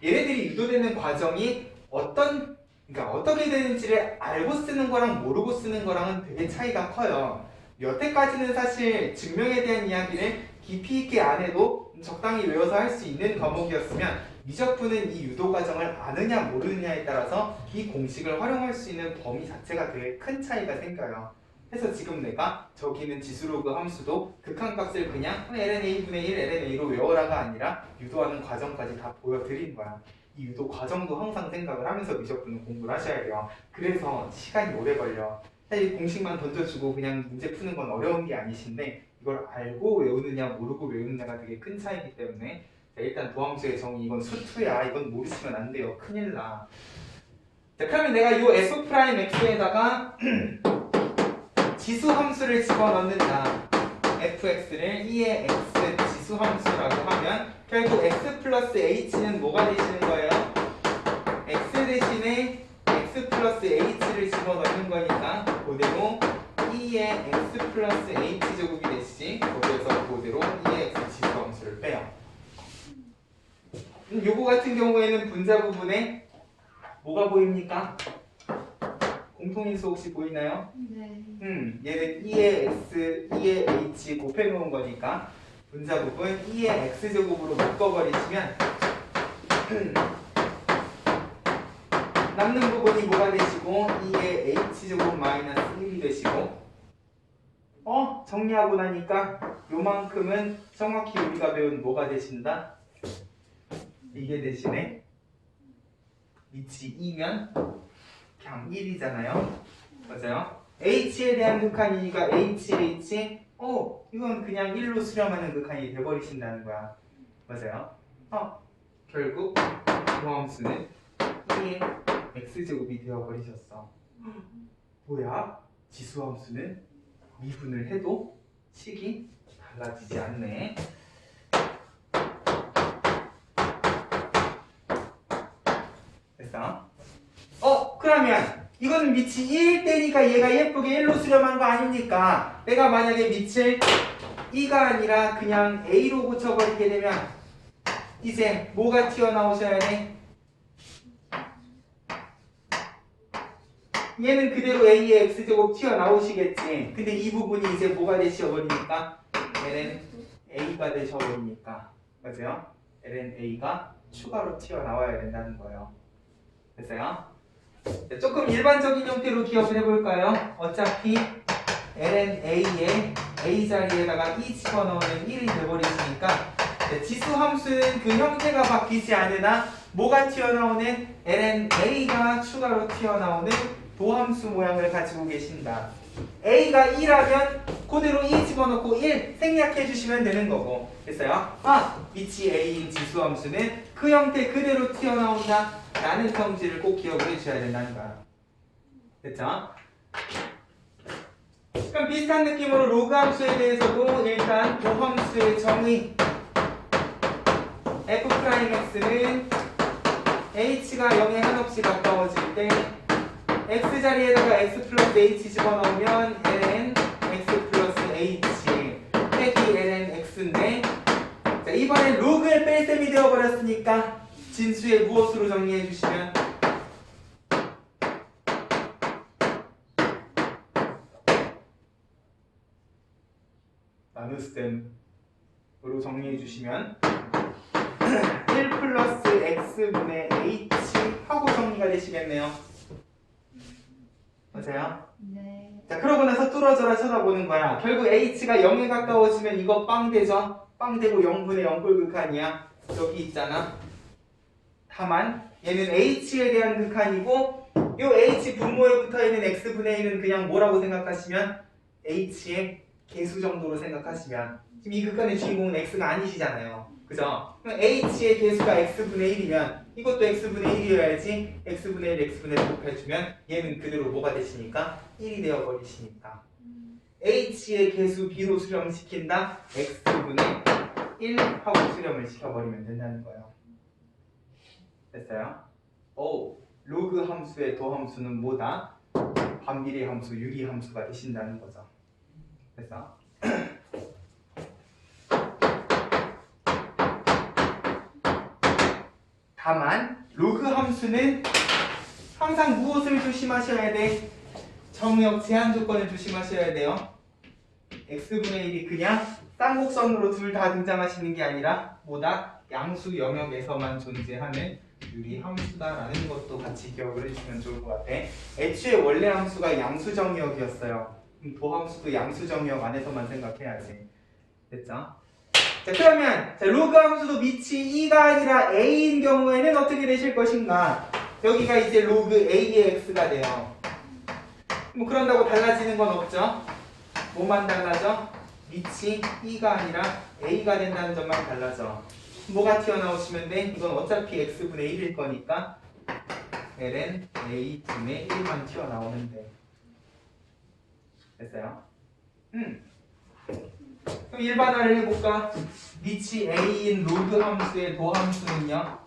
얘네들이 유도되는 과정이 그러니까 어떻게 되는지를 알고 쓰는 거랑 모르고 쓰는 거랑은 되게 차이가 커요. 여태까지는 사실 증명에 대한 이야기를 깊이 있게 안 해도 적당히 외워서 할 수 있는 과목이었으면 미적분은 이 유도 과정을 아느냐 모르느냐에 따라서 이 공식을 활용할 수 있는 범위 자체가 되게 큰 차이가 생겨요. 그래서 지금 내가 저기는 지수로그 함수도 극한값을 그냥 lnA분의 1 lnA로 외워라가 아니라 유도하는 과정까지 다 보여드린 거야. 이 유도 과정도 항상 생각을 하면서 미적분은 공부를 하셔야 돼요. 그래서 시간이 오래 걸려. 사실 공식만 던져주고 그냥 문제 푸는 건 어려운 게 아니신데 이걸 알고 외우느냐 모르고 외우느냐가 되게 큰 차이기 때문에 자, 일단 도함수의 정의 이건 수투야. 이건 모르시면 안 돼요. 큰일 나. 자, 그러면 내가 이 f'x에다가 지수 함수를 집어넣는다. fx를 2의 x 지수 함수라고 하면 결국 x 플러스 h는 뭐가 되시는 거예요? x 대신에 x 플러스 h를 집어넣는 거니까 그대로 2의 x 플러스 h 제곱이 되시지. 거기에서 그대로 2의 x 지수 함수를 빼요. 요거 같은 경우에는 분자 부분에 뭐가 보입니까? 공통인수 혹시 보이나요? 네. 얘는 2의 x, 2의 h 곱해놓은 거니까 분자 부분 2의 x제곱으로 묶어버리시면 남는 부분이 뭐가 되시고 2의 h제곱 마이너스 1이 되시고 정리하고 나니까 요만큼은 정확히 우리가 배운 뭐가 되신다? 이게 대신에 밑이 2면 그냥 1이잖아요. 맞아요? h에 대한 극한이니까 h 이건 그냥 1로 수렴하는 극한이 돼버리신다는 거야. 맞아요? 결국 도함수는 2의 x제곱이 되어버리셨어. 뭐야? 지수함수는 미분을 해도 식이 달라지지 않네. 됐어? 그러면 이거는 밑이 2일 때니까 얘가 예쁘게 1로 수렴한 거 아닙니까? 내가 만약에 밑을 2가 아니라 그냥 a로 고쳐버리게 되면 이제 뭐가 튀어나오셔야 돼? 얘는 그대로 a의 x제곱 튀어나오시겠지. 근데 이 부분이 이제 뭐가 되셔버리니까? ln a가 되셔버리니까. 맞아요? ln a가 추가로 튀어나와야 된다는 거예요. 됐어요? 조금 일반적인 형태로 기억을 해볼까요? 어차피 ln a에 a 자리에다가 2 집어넣으면 1이 돼버리시니까 지수 함수는 그 형태가 바뀌지 않으나 뭐가 튀어나오는 ln a가 추가로 튀어나오는 도함수 모양을 가지고 계신다. a가 2라면 그대로 2 집어넣고 1 생략해 주시면 되는 거고. 됐어요? 밑이 a인 지수 함수는 그 형태 그대로 튀어나온다 라는 성질을 꼭 기억을 해주셔야 된다는 거야. 됐죠? 그럼 비슷한 느낌으로 로그 함수에 대해서도 일단 도함수의 정의 f'x는 h가 0에 한없이 가까워질 때 x 자리에다가 x 플러스 h 집어넣으면 ln x 플러스 h 빼기 ln x인데 자, 이번엔 로그의 뺄셈이 되어버렸으니까 진수의 무엇으로 정리해 주시면 나눗셈으로 정리해 주시면 1 플러스 x분의 h 하고 정리가 되시겠네요. 맞아요? 네. 자, 그러고 나서 뚫어져라 쳐다보는 거야. 결국 h가 0에 가까워지면 이거 빵 되죠? 빵 되고 0분의 0꼴 극한이야. 여기 있잖아. 다만 얘는 h에 대한 극한이고 요 h 분모에 붙어있는 x분의 1은 그냥 뭐라고 생각하시면 h의 개수 정도로 생각하시면 지금 이 극한의 주인공은 x가 아니시잖아요. 그죠? 그럼 h의 개수가 x분의 1이면 이것도 x분의 1이어야지 x분의 1, x분의 1 곱해주면 얘는 그대로 뭐가 되시니까 1이 되어버리시니까 h의 개수 b로 수렴시킨다 x분의 1 하고 수렴을 시켜버리면 된다는 거예요. 됐어요? 오, 로그 함수의 도함수는 뭐다? 반비례 함수, 유리 함수가 되신다는 거죠. 됐어? 다만 로그 함수는 항상 무엇을 조심하셔야 돼? 정역 제한 조건을 조심하셔야 돼요. x분의 1이 그냥 쌍곡선으로 둘 다 등장하시는 게 아니라 뭐다? 양수 영역에서만 존재하는 유리 함수다라는 것도 같이 기억을 해주시면 좋을 것 같아. 애초에 원래 함수가 양수 정역이었어요. 도함수도 양수 정역 안에서만 생각해야지. 됐죠? 자, 그러면 로그 함수도 밑이 2가 아니라 a인 경우에는 어떻게 되실 것인가? 여기가 이제 로그 a의 x가 돼요. 뭐 그런다고 달라지는 건 없죠? 뭐만 달라져? 밑이 2가 아니라 a가 된다는 점만 달라져. 뭐가 튀어나오시면 돼? 이건 어차피 x분의 1일 거니까 ln a분의 1만 튀어나오면 돼. 됐어요? 그럼 일반화를 해볼까? 밑이 a인 로그 함수의 도함수는요,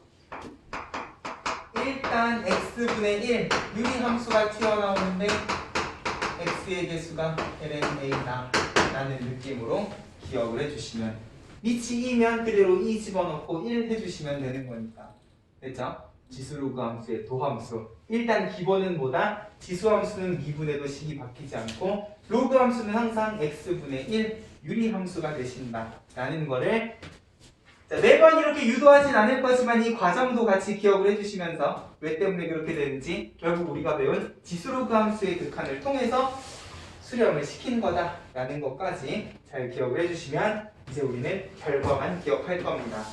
일단 x분의 1 유리 함수가 튀어나오는데 x의 개수가 ln a다 라는 느낌으로 기억을 해주시면, 밑이 2면 그대로 2 집어넣고 1 해주시면 되는 거니까. 됐죠? 지수로그 함수의 도함수, 일단 기본은 뭐다? 지수함수는 미분해도 식이 바뀌지 않고 로그 함수는 항상 x분의 1 유리 함수가 되신다 라는 거를, 자, 매번 이렇게 유도하진 않을 거지만 이 과정도 같이 기억을 해주시면서 왜 때문에 그렇게 되는지 결국 우리가 배운 지수로그 함수의 극한을 통해서 수렴을 시킨 거다 라는 것까지 잘 기억을 해주시면 이제 우리는 결과만 기억할 겁니다.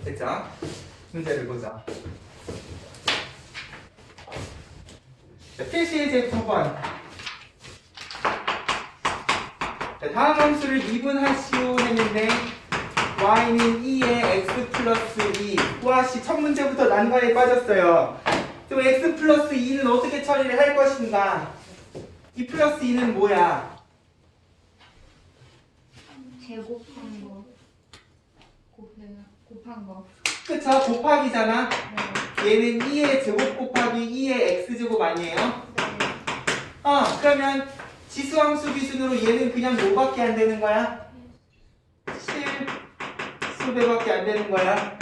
됐죠? 문제를 보자. 자, 필시 제 9번. 자, 다음 함수를 미분하시오 했는데 y는 2의 x 플러스 2. 우아씨 첫 문제부터 난관에 빠졌어요. 또 x 플러스 2는 어떻게 처리를 할 것인가? 이 플러스 2는 뭐야? 제곱한 거. 곱한 거. 그쵸? 곱하기잖아. 네. 얘는 2의 제곱 곱하기 2의 x제곱 아니에요? 네. 그러면 지수함수 기준으로 얘는 그냥 뭐밖에 안 되는 거야? 실수배밖에 안 되는 거야.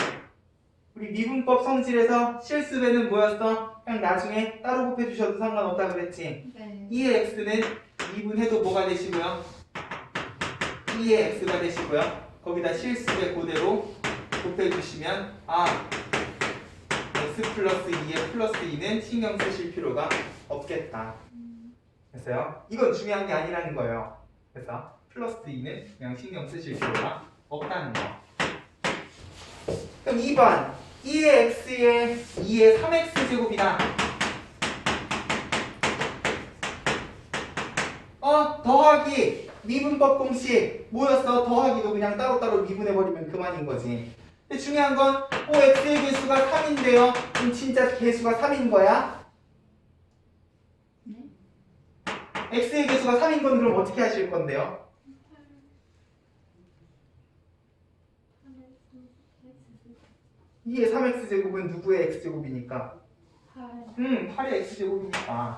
우리 미분법 성질에서 실수배는 뭐였어? 그냥 나중에 따로 곱해주셔도 상관없다 그랬지. 네. 2의 x는 미분해도 뭐가 되시고요? 2의 x가 되시고요. 거기다 실수배 그대로 곱해주시면 x 플러스 2의 플러스 2는 신경 쓰실 필요가 없겠다. 됐어요? 이건 중요한 게 아니라는 거예요. 그래서 플러스 2는 그냥 신경 쓰실 필요가 없다는 거. 그럼 2번 2의 x에 2의 3x 제곱이다. 더하기 미분법 공식 뭐였어? 더하기도 그냥 따로따로 미분해버리면 그만인 거지. 근데 중요한 건 x의 개수가 3인데요. 그럼 진짜 개수가 3인 거야? 네? x의 개수가 3인 건 그럼 어떻게 하실 건데요? 2의 3x 제곱은 누구의 x 제곱이니까? 8의 x 제곱이니까.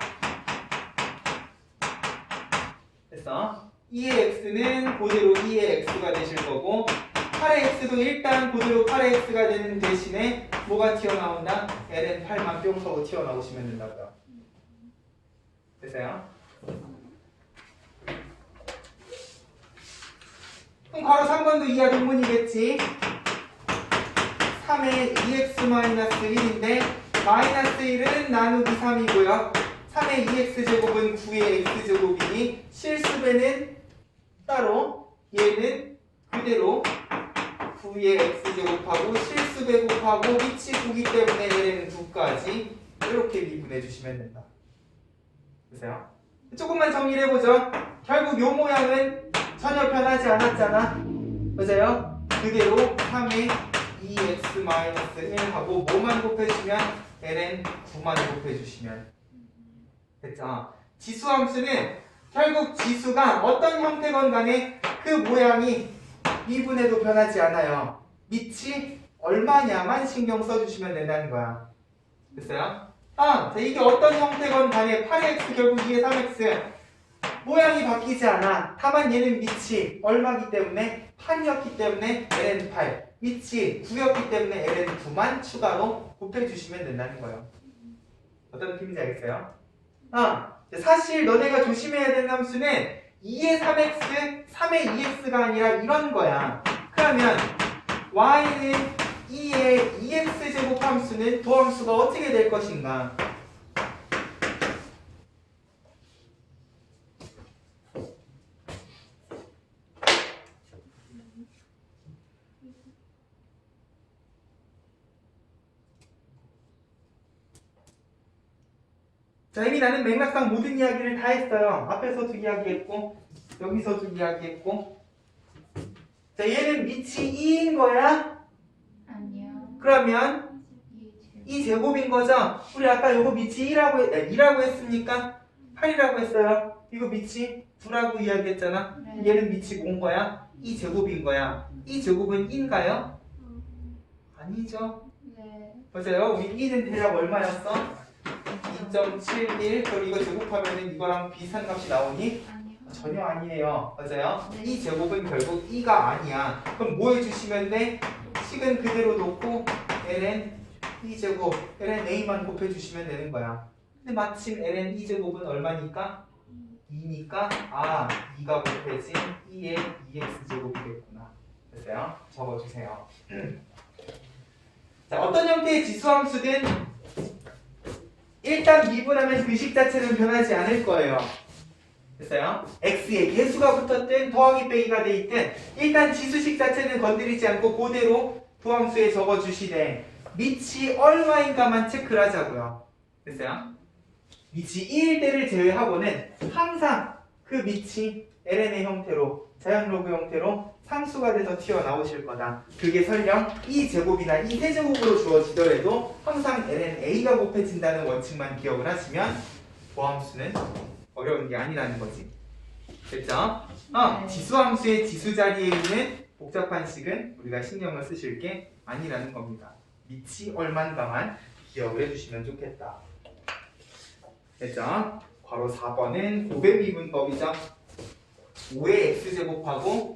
됐어? 2의 x는 그대로 2의 x가 되실 거고 8의 x도 일단 그대로 8의 x가 되는 대신에 뭐가 튀어나온다? ln 8만 뿅 하고 튀어나오시면 된다고요. 됐어요? 그럼 괄호 3번도 이하 동문이겠지. 3의 2x-1인데 마이너스 1은 나누기 3이고요. 3의 2x제곱은 9의 x제곱이니 실수배는 따로 얘는 그대로 9의 x제곱하고 실수배 곱하고 위치 9기 때문에 얘는 9까지 이렇게 미분해 주시면 된다. 보세요. 조금만 정리를 해보죠. 결국 요 모양은 전혀 변하지 않았잖아. 맞아요? 그대로 3의 2x-1 하고 뭐만 곱해주면 ln 9만 곱해주시면 됐죠? 지수함수는 결국 지수가 어떤 형태건 간에 그 모양이 미분해도 변하지 않아요. 밑이 얼마냐만 신경 써주시면 된다는 거야. 됐어요? 자, 이게 어떤 형태건 간에 8x 결국 2의 3x 모양이 바뀌지 않아. 다만 얘는 밑이 얼마기 때문에 8이었기 때문에 ln 8 밑이 9였기 때문에 ln 9만 추가로 곱해주시면 된다는 거예요. 어떤 느낌인지 알겠어요? 사실 너네가 조심해야 되는 함수는 2의 3x, 3의 2x가 아니라 이런 거야. 그러면 y는 2의 2x제곱 함수는 도함수가 어떻게 될 것인가? 자, 이미 나는 맥락상 모든 이야기를 다 했어요. 앞에서도 이야기했고 여기서도 이야기했고. 자, 얘는 밑이 2인 거야? 아니요. 그러면 2제곱인 거죠? 우리 아까 요거 밑이 2라고 했습니까? 8이라고 했어요. 이거 밑이 9라고 이야기했잖아. 네. 얘는 밑이 뭔 거야? 2제곱인 거야. 2제곱은 2인가요? 아니죠. 네. 맞아요. 우리 2는 대략 얼마였어? 2.71. 그럼 이거 제곱하면은 이거랑 비슷한 값이 나오니? 아니요. 전혀 아니에요. 맞아요? 네. 이 제곱은 결국 2가 아니야. 그럼 뭐 해주시면 돼? 식은 그대로 놓고 ln 2제곱 ln a만 곱해주시면 되는 거야. 근데 마침 ln 2제곱은 얼마니까? 2니까 2가 곱해진 2의 2x제곱이겠구나. 됐어요? 적어주세요. 자, 어떤 형태의 지수함수든 일단 미분하면 그 식 자체는 변하지 않을 거예요. 됐어요? x에 개수가 붙었든 더하기 빼기가 돼 있든 일단 지수식 자체는 건드리지 않고 그대로 도함수에 적어주시되 밑이 얼마인가만 체크를 하자고요. 됐어요? 밑이 2일 때를 제외하고는 항상 그 밑이 ln의 형태로 자연로그 형태로 상수가 돼서 튀어나오실 거다. 그게 설령 2제곱이나 2세제곱으로 주어지더라도 항상 ln a가 곱해진다는 원칙만 기억을 하시면 도함수는 어려운 게 아니라는 거지. 됐죠? 지수함수의 지수 자리에 있는 복잡한 식은 우리가 신경을 쓰실 게 아니라는 겁니다. 밑이 얼만가만 기억을 해주시면 좋겠다. 됐죠? 괄호 4번은 고배 미분법이죠. 5의 x제곱하고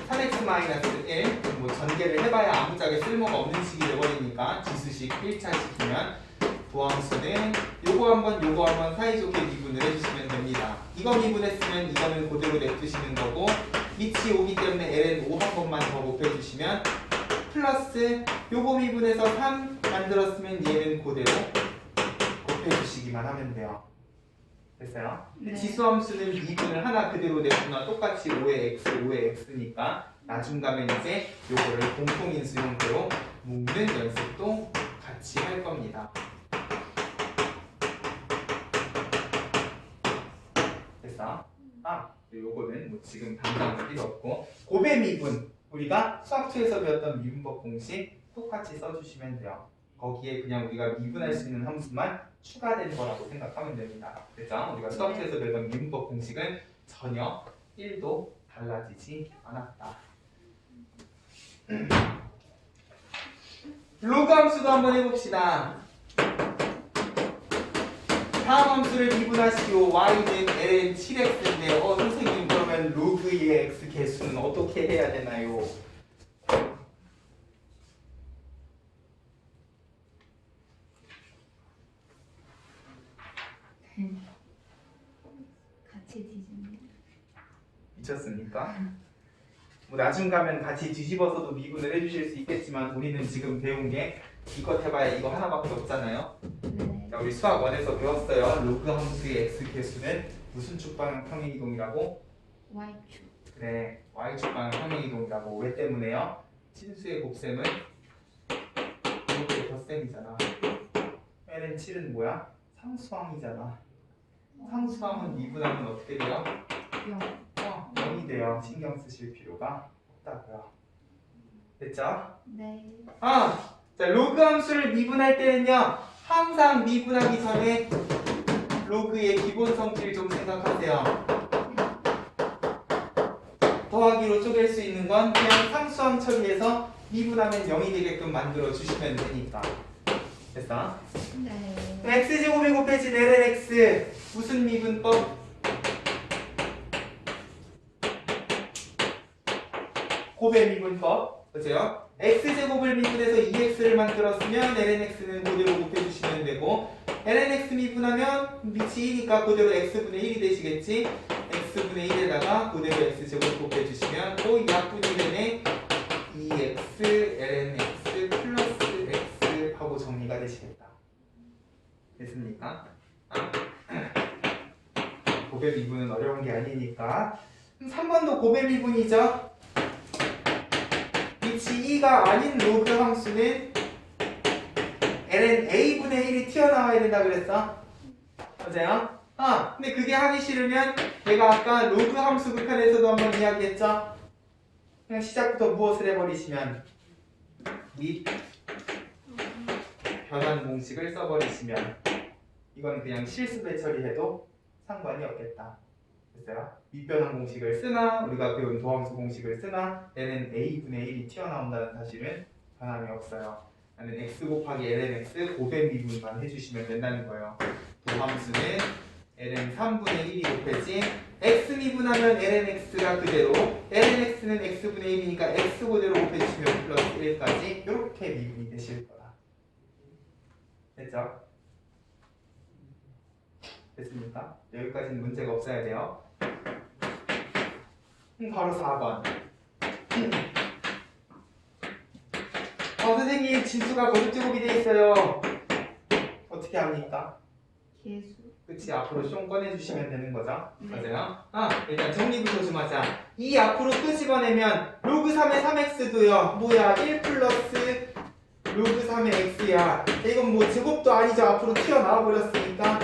3x-1 뭐 전개를 해봐야 아무짝에 쓸모가 없는 식이 되버리니까 지수식 1차식이면 도함수는 요거 한번 사이좋게 미분을 해주시면 됩니다. 이거 미분했으면 이거는 그대로 냅두시는 거고 밑이 오기 때문에 ln 5 한 번만 더 곱해주시면 플러스 요거 미분해서 3 만들었으면 얘는 그대로 곱해주시기만 하면 돼요. 됐어요? 네. 지수함수는 미분을 하나 그대로 냅두나 똑같이 5의 x, 5의 x니까 나중 가면 이제 요거를 공통인수 형태로 묶는 연습도 같이 할 겁니다. 됐어? 요거는 뭐 지금 당장 필요 없고 고배 미분 우리가 수학2에서 배웠던 미분법 공식 똑같이 써주시면 돼요. 거기에 그냥 우리가 미분할 수 있는 함수만 추가된 거라고 생각하면 됩니다. 됐죠? 우리가 수학2에서 배웠던 미분법 공식은 전혀 1도 달라지지 않았다. 로그 함수도 한번 해봅시다. 다음 함수를 미분하시오. y는 ln 7x인데 선생님 그러면 로그의 x 개수는 어떻게 해야 되나요? 같이 뒤집는. 미쳤습니까? 뭐 나중 가면 같이 뒤집어서도 미분을 해주실 수 있겠지만 우리는 지금 배운 게 이것 해봐야 이거 하나밖에 없잖아요. 네. 자, 우리 수학 1에서 배웠어요. 로그 함수의 x 개수는 무슨 축방향 평행이동이라고? Y축. 그래, y축 방향 평행이동이라고. 왜 때문에요? 친수의 곱셈은 로그의 덧셈이잖아. ln 7은 뭐야? 상수항이잖아. 상수항은 미분하면 어떻게 돼요? 0. 0이 돼요. 신경 쓰실 필요가 없다고요. 됐죠? 네. 자, 로그 함수를 미분할 때는요, 항상 미분하기 전에 로그의 기본 성질 좀 생각하세요. 더하기로 쪼갤 수 있는 건 그냥 상수항 처리해서 미분하면 0이 되게끔 만들어 주시면 되니까. 됐어? 네. x제곱에 곱해진 lnx 무슨 미분법? 곱의 미분법. 그죠? x제곱을 미분해서 2x를 만들었으면 lnx는 그대로 곱해주시면 되고 lnx 미분하면 밑이 1이니까 그대로 x분의 1이 되시겠지? x분의 1에다가 그대로 x제곱 곱해주시면 또 약분이 되네 2x lnx 플러스 x 하고 정리가 되시겠다. 됐습니까? 곱의 미분은 어려운 게 아니니까 3번도 곱의 미분이죠? 위치 2가 아닌 로그 함수는 ln a분의 1이 튀어나와야 된다 그랬어? 맞아요? 근데 그게 하기 싫으면 내가 아까 로그 함수 극한에서도 한번 이야기했죠? 그냥 시작부터 무엇을 해버리시면 밑 변환 공식을 써버리시면 이건 그냥 실수배 처리해도 상관이 없겠다. 됐어요? 밑변환 공식을 쓰나 우리가 배운 도함수 공식을 쓰나 ln a분의 1이 튀어나온다는 사실은 변함이 없어요. 나는 x 곱하기 lnx 곱의 미분만 해주시면 된다는 거예요. 도함수는 ln 3분의 1이 곱해진 x 미분하면 lnx가 그대로 lnx는 x분의 1이니까 x 그대로 곱해주시면 플러스 1까지 이렇게 미분이 되실 거다. 됐죠? 됐습니까? 여기까지는 문제가 없어야 돼요. 바로 4번. 선생님 진수가 거듭제곱이 돼 있어요. 어떻게 합니까? 개수. 그치, 앞으로 숑 꺼내주시면 되는 거죠. 네. 맞아요? 일단 정리부터 좀 하자. 이 앞으로 끄집어내면 로그 3의 3x도요. 뭐야? 1 플러스 로그 3의 x야. 이건 뭐 제곱도 아니죠. 앞으로 튀어나와 버렸으니까.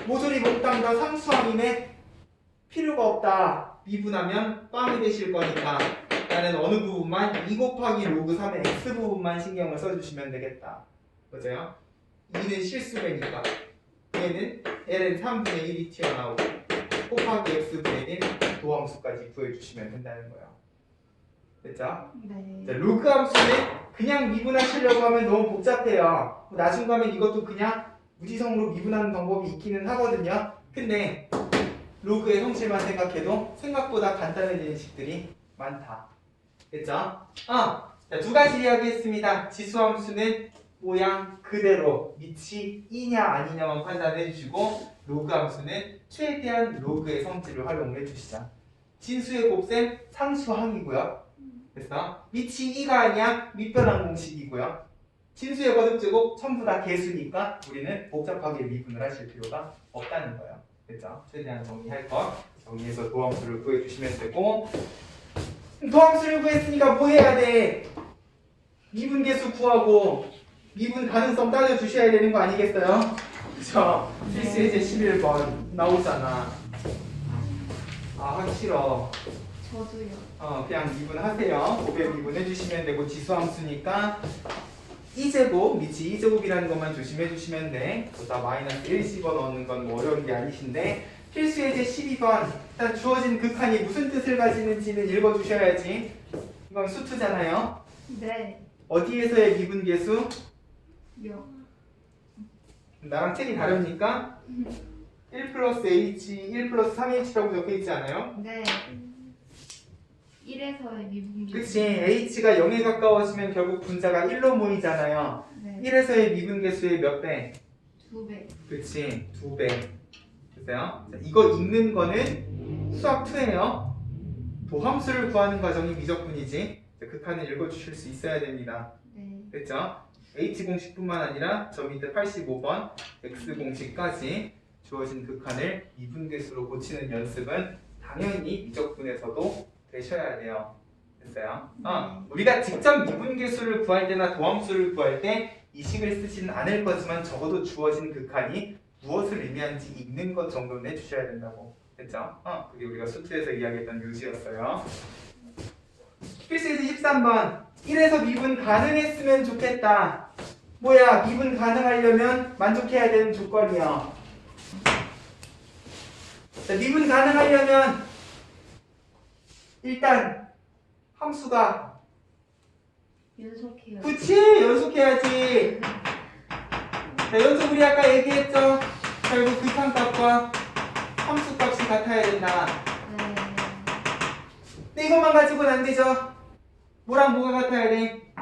모조리 몽땅 다 상수항이네. 필요가 없다. 미분하면 빵이 되실 거니까 나는 어느 부분만 2 곱하기 로그 3의 x 부분만 신경을 써주시면 되겠다. 맞아요? 2는 실수배니까 얘는 ln 3분의 1이 튀어나오고 곱하기 x분의 1 도함수까지 구해주시면 된다는 거예요. 됐죠? 네. 자, 로그 함수는 그냥 미분하시려고 하면 너무 복잡해요. 나중 가면 이것도 그냥 무지성으로 미분하는 방법이 있기는 하거든요. 근데 로그의 성질만 생각해도 생각보다 간단해지는 식들이 많다. 됐죠? 자, 두 가지 이야기했습니다. 지수함수는 모양 그대로 밑이 2냐 아니냐만 판단해 주시고 로그 함수는 최대한 로그의 성질을 활용해 주시자. 진수의 곱셈 상수항이고요. 됐어? 밑이 2가 아니야 밑변환 공식이고요. 진수의 거듭제곱 전부 다 개수니까 우리는 복잡하게 미분을 하실 필요가 없다는 거예요. 됐죠? 최대한 정리할 거 정리해서 도함수를 구해주시면 되고 도함수를 구했으니까 뭐 해야 돼? 미분계수 구하고 미분 가능성 따져주셔야 되는 거 아니겠어요? 그쵸? 필수예제 11번 나오잖아. 하기 싫어. 저도요. 그냥 미분하세요. 500 미분해주시면 되고 지수함수니까 2제곱, 밑이 2제곱이라는 것만 조심해 주시면 돼. 보다 마이너스 1 집어넣는 건 뭐 어려운 게 아니신데 필수예제 12번 일단 주어진 극한이 무슨 뜻을 가지는지는 읽어주셔야지. 이건 수투잖아요. 네. 어디에서의 미분계수? 요. 나랑 책이 다릅니까? 1 플러스 h, 1 플러스 3h라고 적혀있지 않아요? 네. 1에서의 미분계. 그치, h가 0에 가까워지면 결국 분자가 1로 모이잖아요. 네. 1에서의 미분계수의 몇 배? 2배. 그치, 2배. 됐어요? 자, 이거 읽는 거는 수학 2예요. 도함수를 구하는 과정이 미적분이지. 극한을 읽어주실 수 있어야 됩니다. 네. 됐죠? H 공식뿐만 아니라 저 밑에 85번 X 공식까지 주어진 극한을 미분계수로 고치는 연습은 당연히 미적분에서도 되셔야 돼요. 됐어요? 우리가 직접 미분계수를 구할 때나 도함수를 구할 때 이 식을 쓰지는 않을 거지만 적어도 주어진 극한이 무엇을 의미하는지 읽는 것 정도는 해주셔야 된다고. 됐죠? 그게 우리가 수트에서 이야기했던 요지였어요. 필수예제 13번 1에서 미분 가능했으면 좋겠다. 뭐야, 미분 가능하려면 만족해야 되는 조건이요. 자, 미분 가능하려면 일단 함수가 연속해요. 그치, 연속해야지. 자, 연속 우리 아까 얘기했죠. 결국 극한값과 함수값이 같아야 된다. 네. 근데 이것만 가지고는 안 되죠. 뭐랑 뭐가 같아야 돼?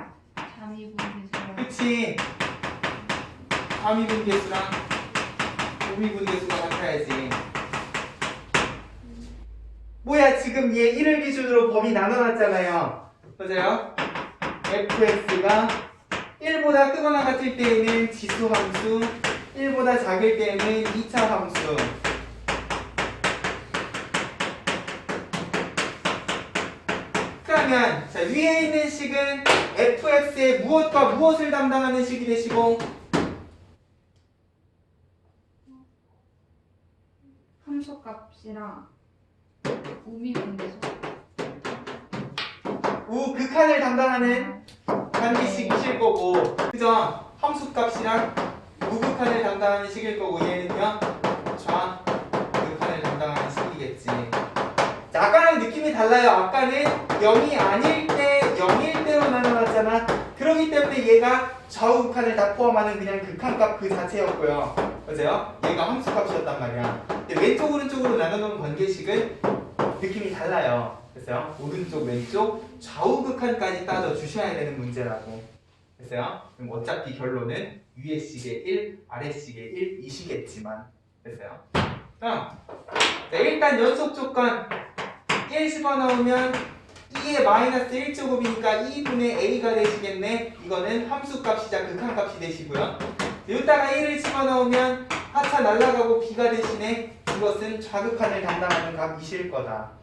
잠이분계수랑. 그치. 가미분계수랑 오미분계수가 같아야지. 뭐야, 지금 얘 1을 기준으로 범위 나눠놨잖아요. 맞아요? fx가 1보다 크거나 같을 때에는 지수함수, 1보다 작을 때에는 2차 함수. 그러면 자, 위에 있는 식은 fx의 무엇과 무엇을 담당하는 식이 되시고, 함수값이랑 우미분계수. 극한을 담당하는 관계식이실 거고, 그죠? 함수값이랑 우극한을 담당하는 식일 거고, 얘는요 좌극한을 담당하는 식이겠지. 자, 아까랑 느낌이 달라요. 아까는 0이 아닐 때 0일 때로 나눠놨잖아. 그렇기 때문에 얘가 좌우극한을 다 포함하는 그냥 극한값 그 자체였고요. 맞아요? 얘가 함수값이었단 말이야. 근데 왼쪽 오른쪽으로 나눠놓은 관계식은 느낌이 달라요. 됐어요? 오른쪽 왼쪽 좌우극한까지 따져 주셔야 되는 문제라고. 됐어요? 그럼 어차피 결론은 위에 식의 1, 아래 식의 1 이시겠지만. 됐어요? 자, 일단 연속 조건 1 집어넣으면 2의 마이너스 1제곱이니까 2분의 a가 되시겠네. 이거는 함수값이자 극한값이 되시고요. 여기다가 1을 집어넣으면 하차 날라가고 b가 되시네. 이것은 좌극한을 담당하는 값이실 거다.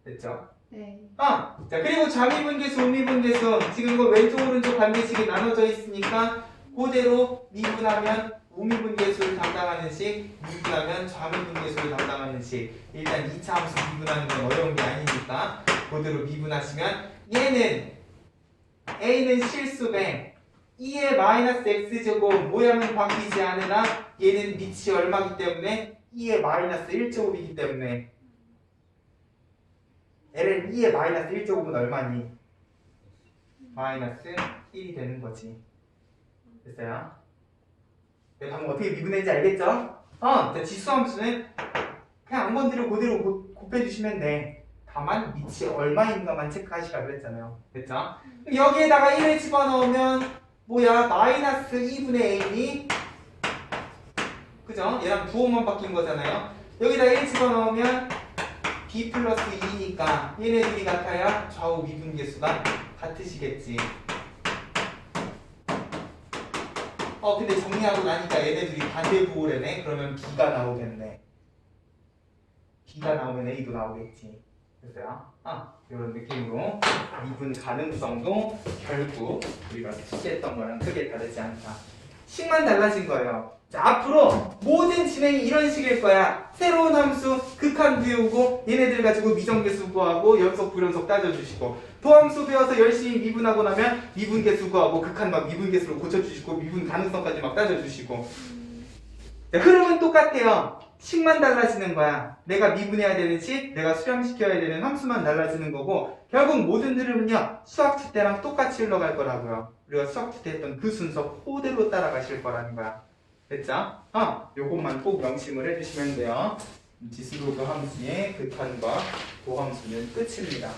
됐죠? 네. 자, 그리고 좌미분계수, 우미분계수. 지금 이거 왼쪽 오른쪽 관계식이 나눠져 있으니까 그대로 미분하면 우미분계수를 담당하는 식, 미분하면 좌미분계수를 담당하는 식. 일단 2차 함수 미분하는 건 어려운 게 아니니까 그대로 미분하시면 얘는 a는 실수배 2의 마이너스 x제곱 모양은 바뀌지 않으나 얘는 밑이 얼마기 때문에 2의 마이너스 1제곱이기 때문에 ln 2의 마이너스 1제곱은 얼마니? 마이너스 1이 되는 거지. 됐어요? 내가 방금 어떻게 미분했는지 알겠죠? 자, 지수함수는 그냥 안 건드리고 그대로 곱해주시면 돼. 다만 밑이 얼마인가만 체크하시라 그랬잖아요. 됐죠? 여기에다가 1을 집어넣으면 뭐야? 마이너스 2분의 a니? 그죠? 얘랑 부호만 바뀐 거잖아요. 여기다 1 집어넣으면 b 플러스 2니까 얘네들이 같아야 좌우 미분계수가 같으시겠지. 근데 정리하고 나니까 얘네들이 반대 부호래네. 그러면 b가 나오겠네. b가 나오면 a도 나오겠지. 됐어요? 이런 느낌으로 미분 가능성도 결국 우리가 숙제했던 거랑 크게 다르지 않다. 식만 달라진 거예요. 자, 앞으로 모든 진행이 이런 식일 거야. 새로운 함수 극한 배우고 얘네들 가지고 미정계수 구하고 연속 불연속 따져주시고, 도함수 배워서 열심히 미분하고 나면 미분계수 구하고 극한 막 미분계수로 고쳐주시고 미분 가능성까지 막 따져주시고. 자, 흐름은 똑같아요. 식만 달라지는 거야. 내가 미분해야 되는 식, 내가 수렴시켜야 되는 함수만 달라지는 거고, 결국 모든 흐름은요 수학주 때랑 똑같이 흘러갈 거라고요. 우리가 수학주 때 했던 그 순서 그대로 따라가실 거라는 거야. 됐죠? 요것만 꼭 명심을 해주시면 돼요. 지수로그 함수의 극한과 도함수는 끝입니다.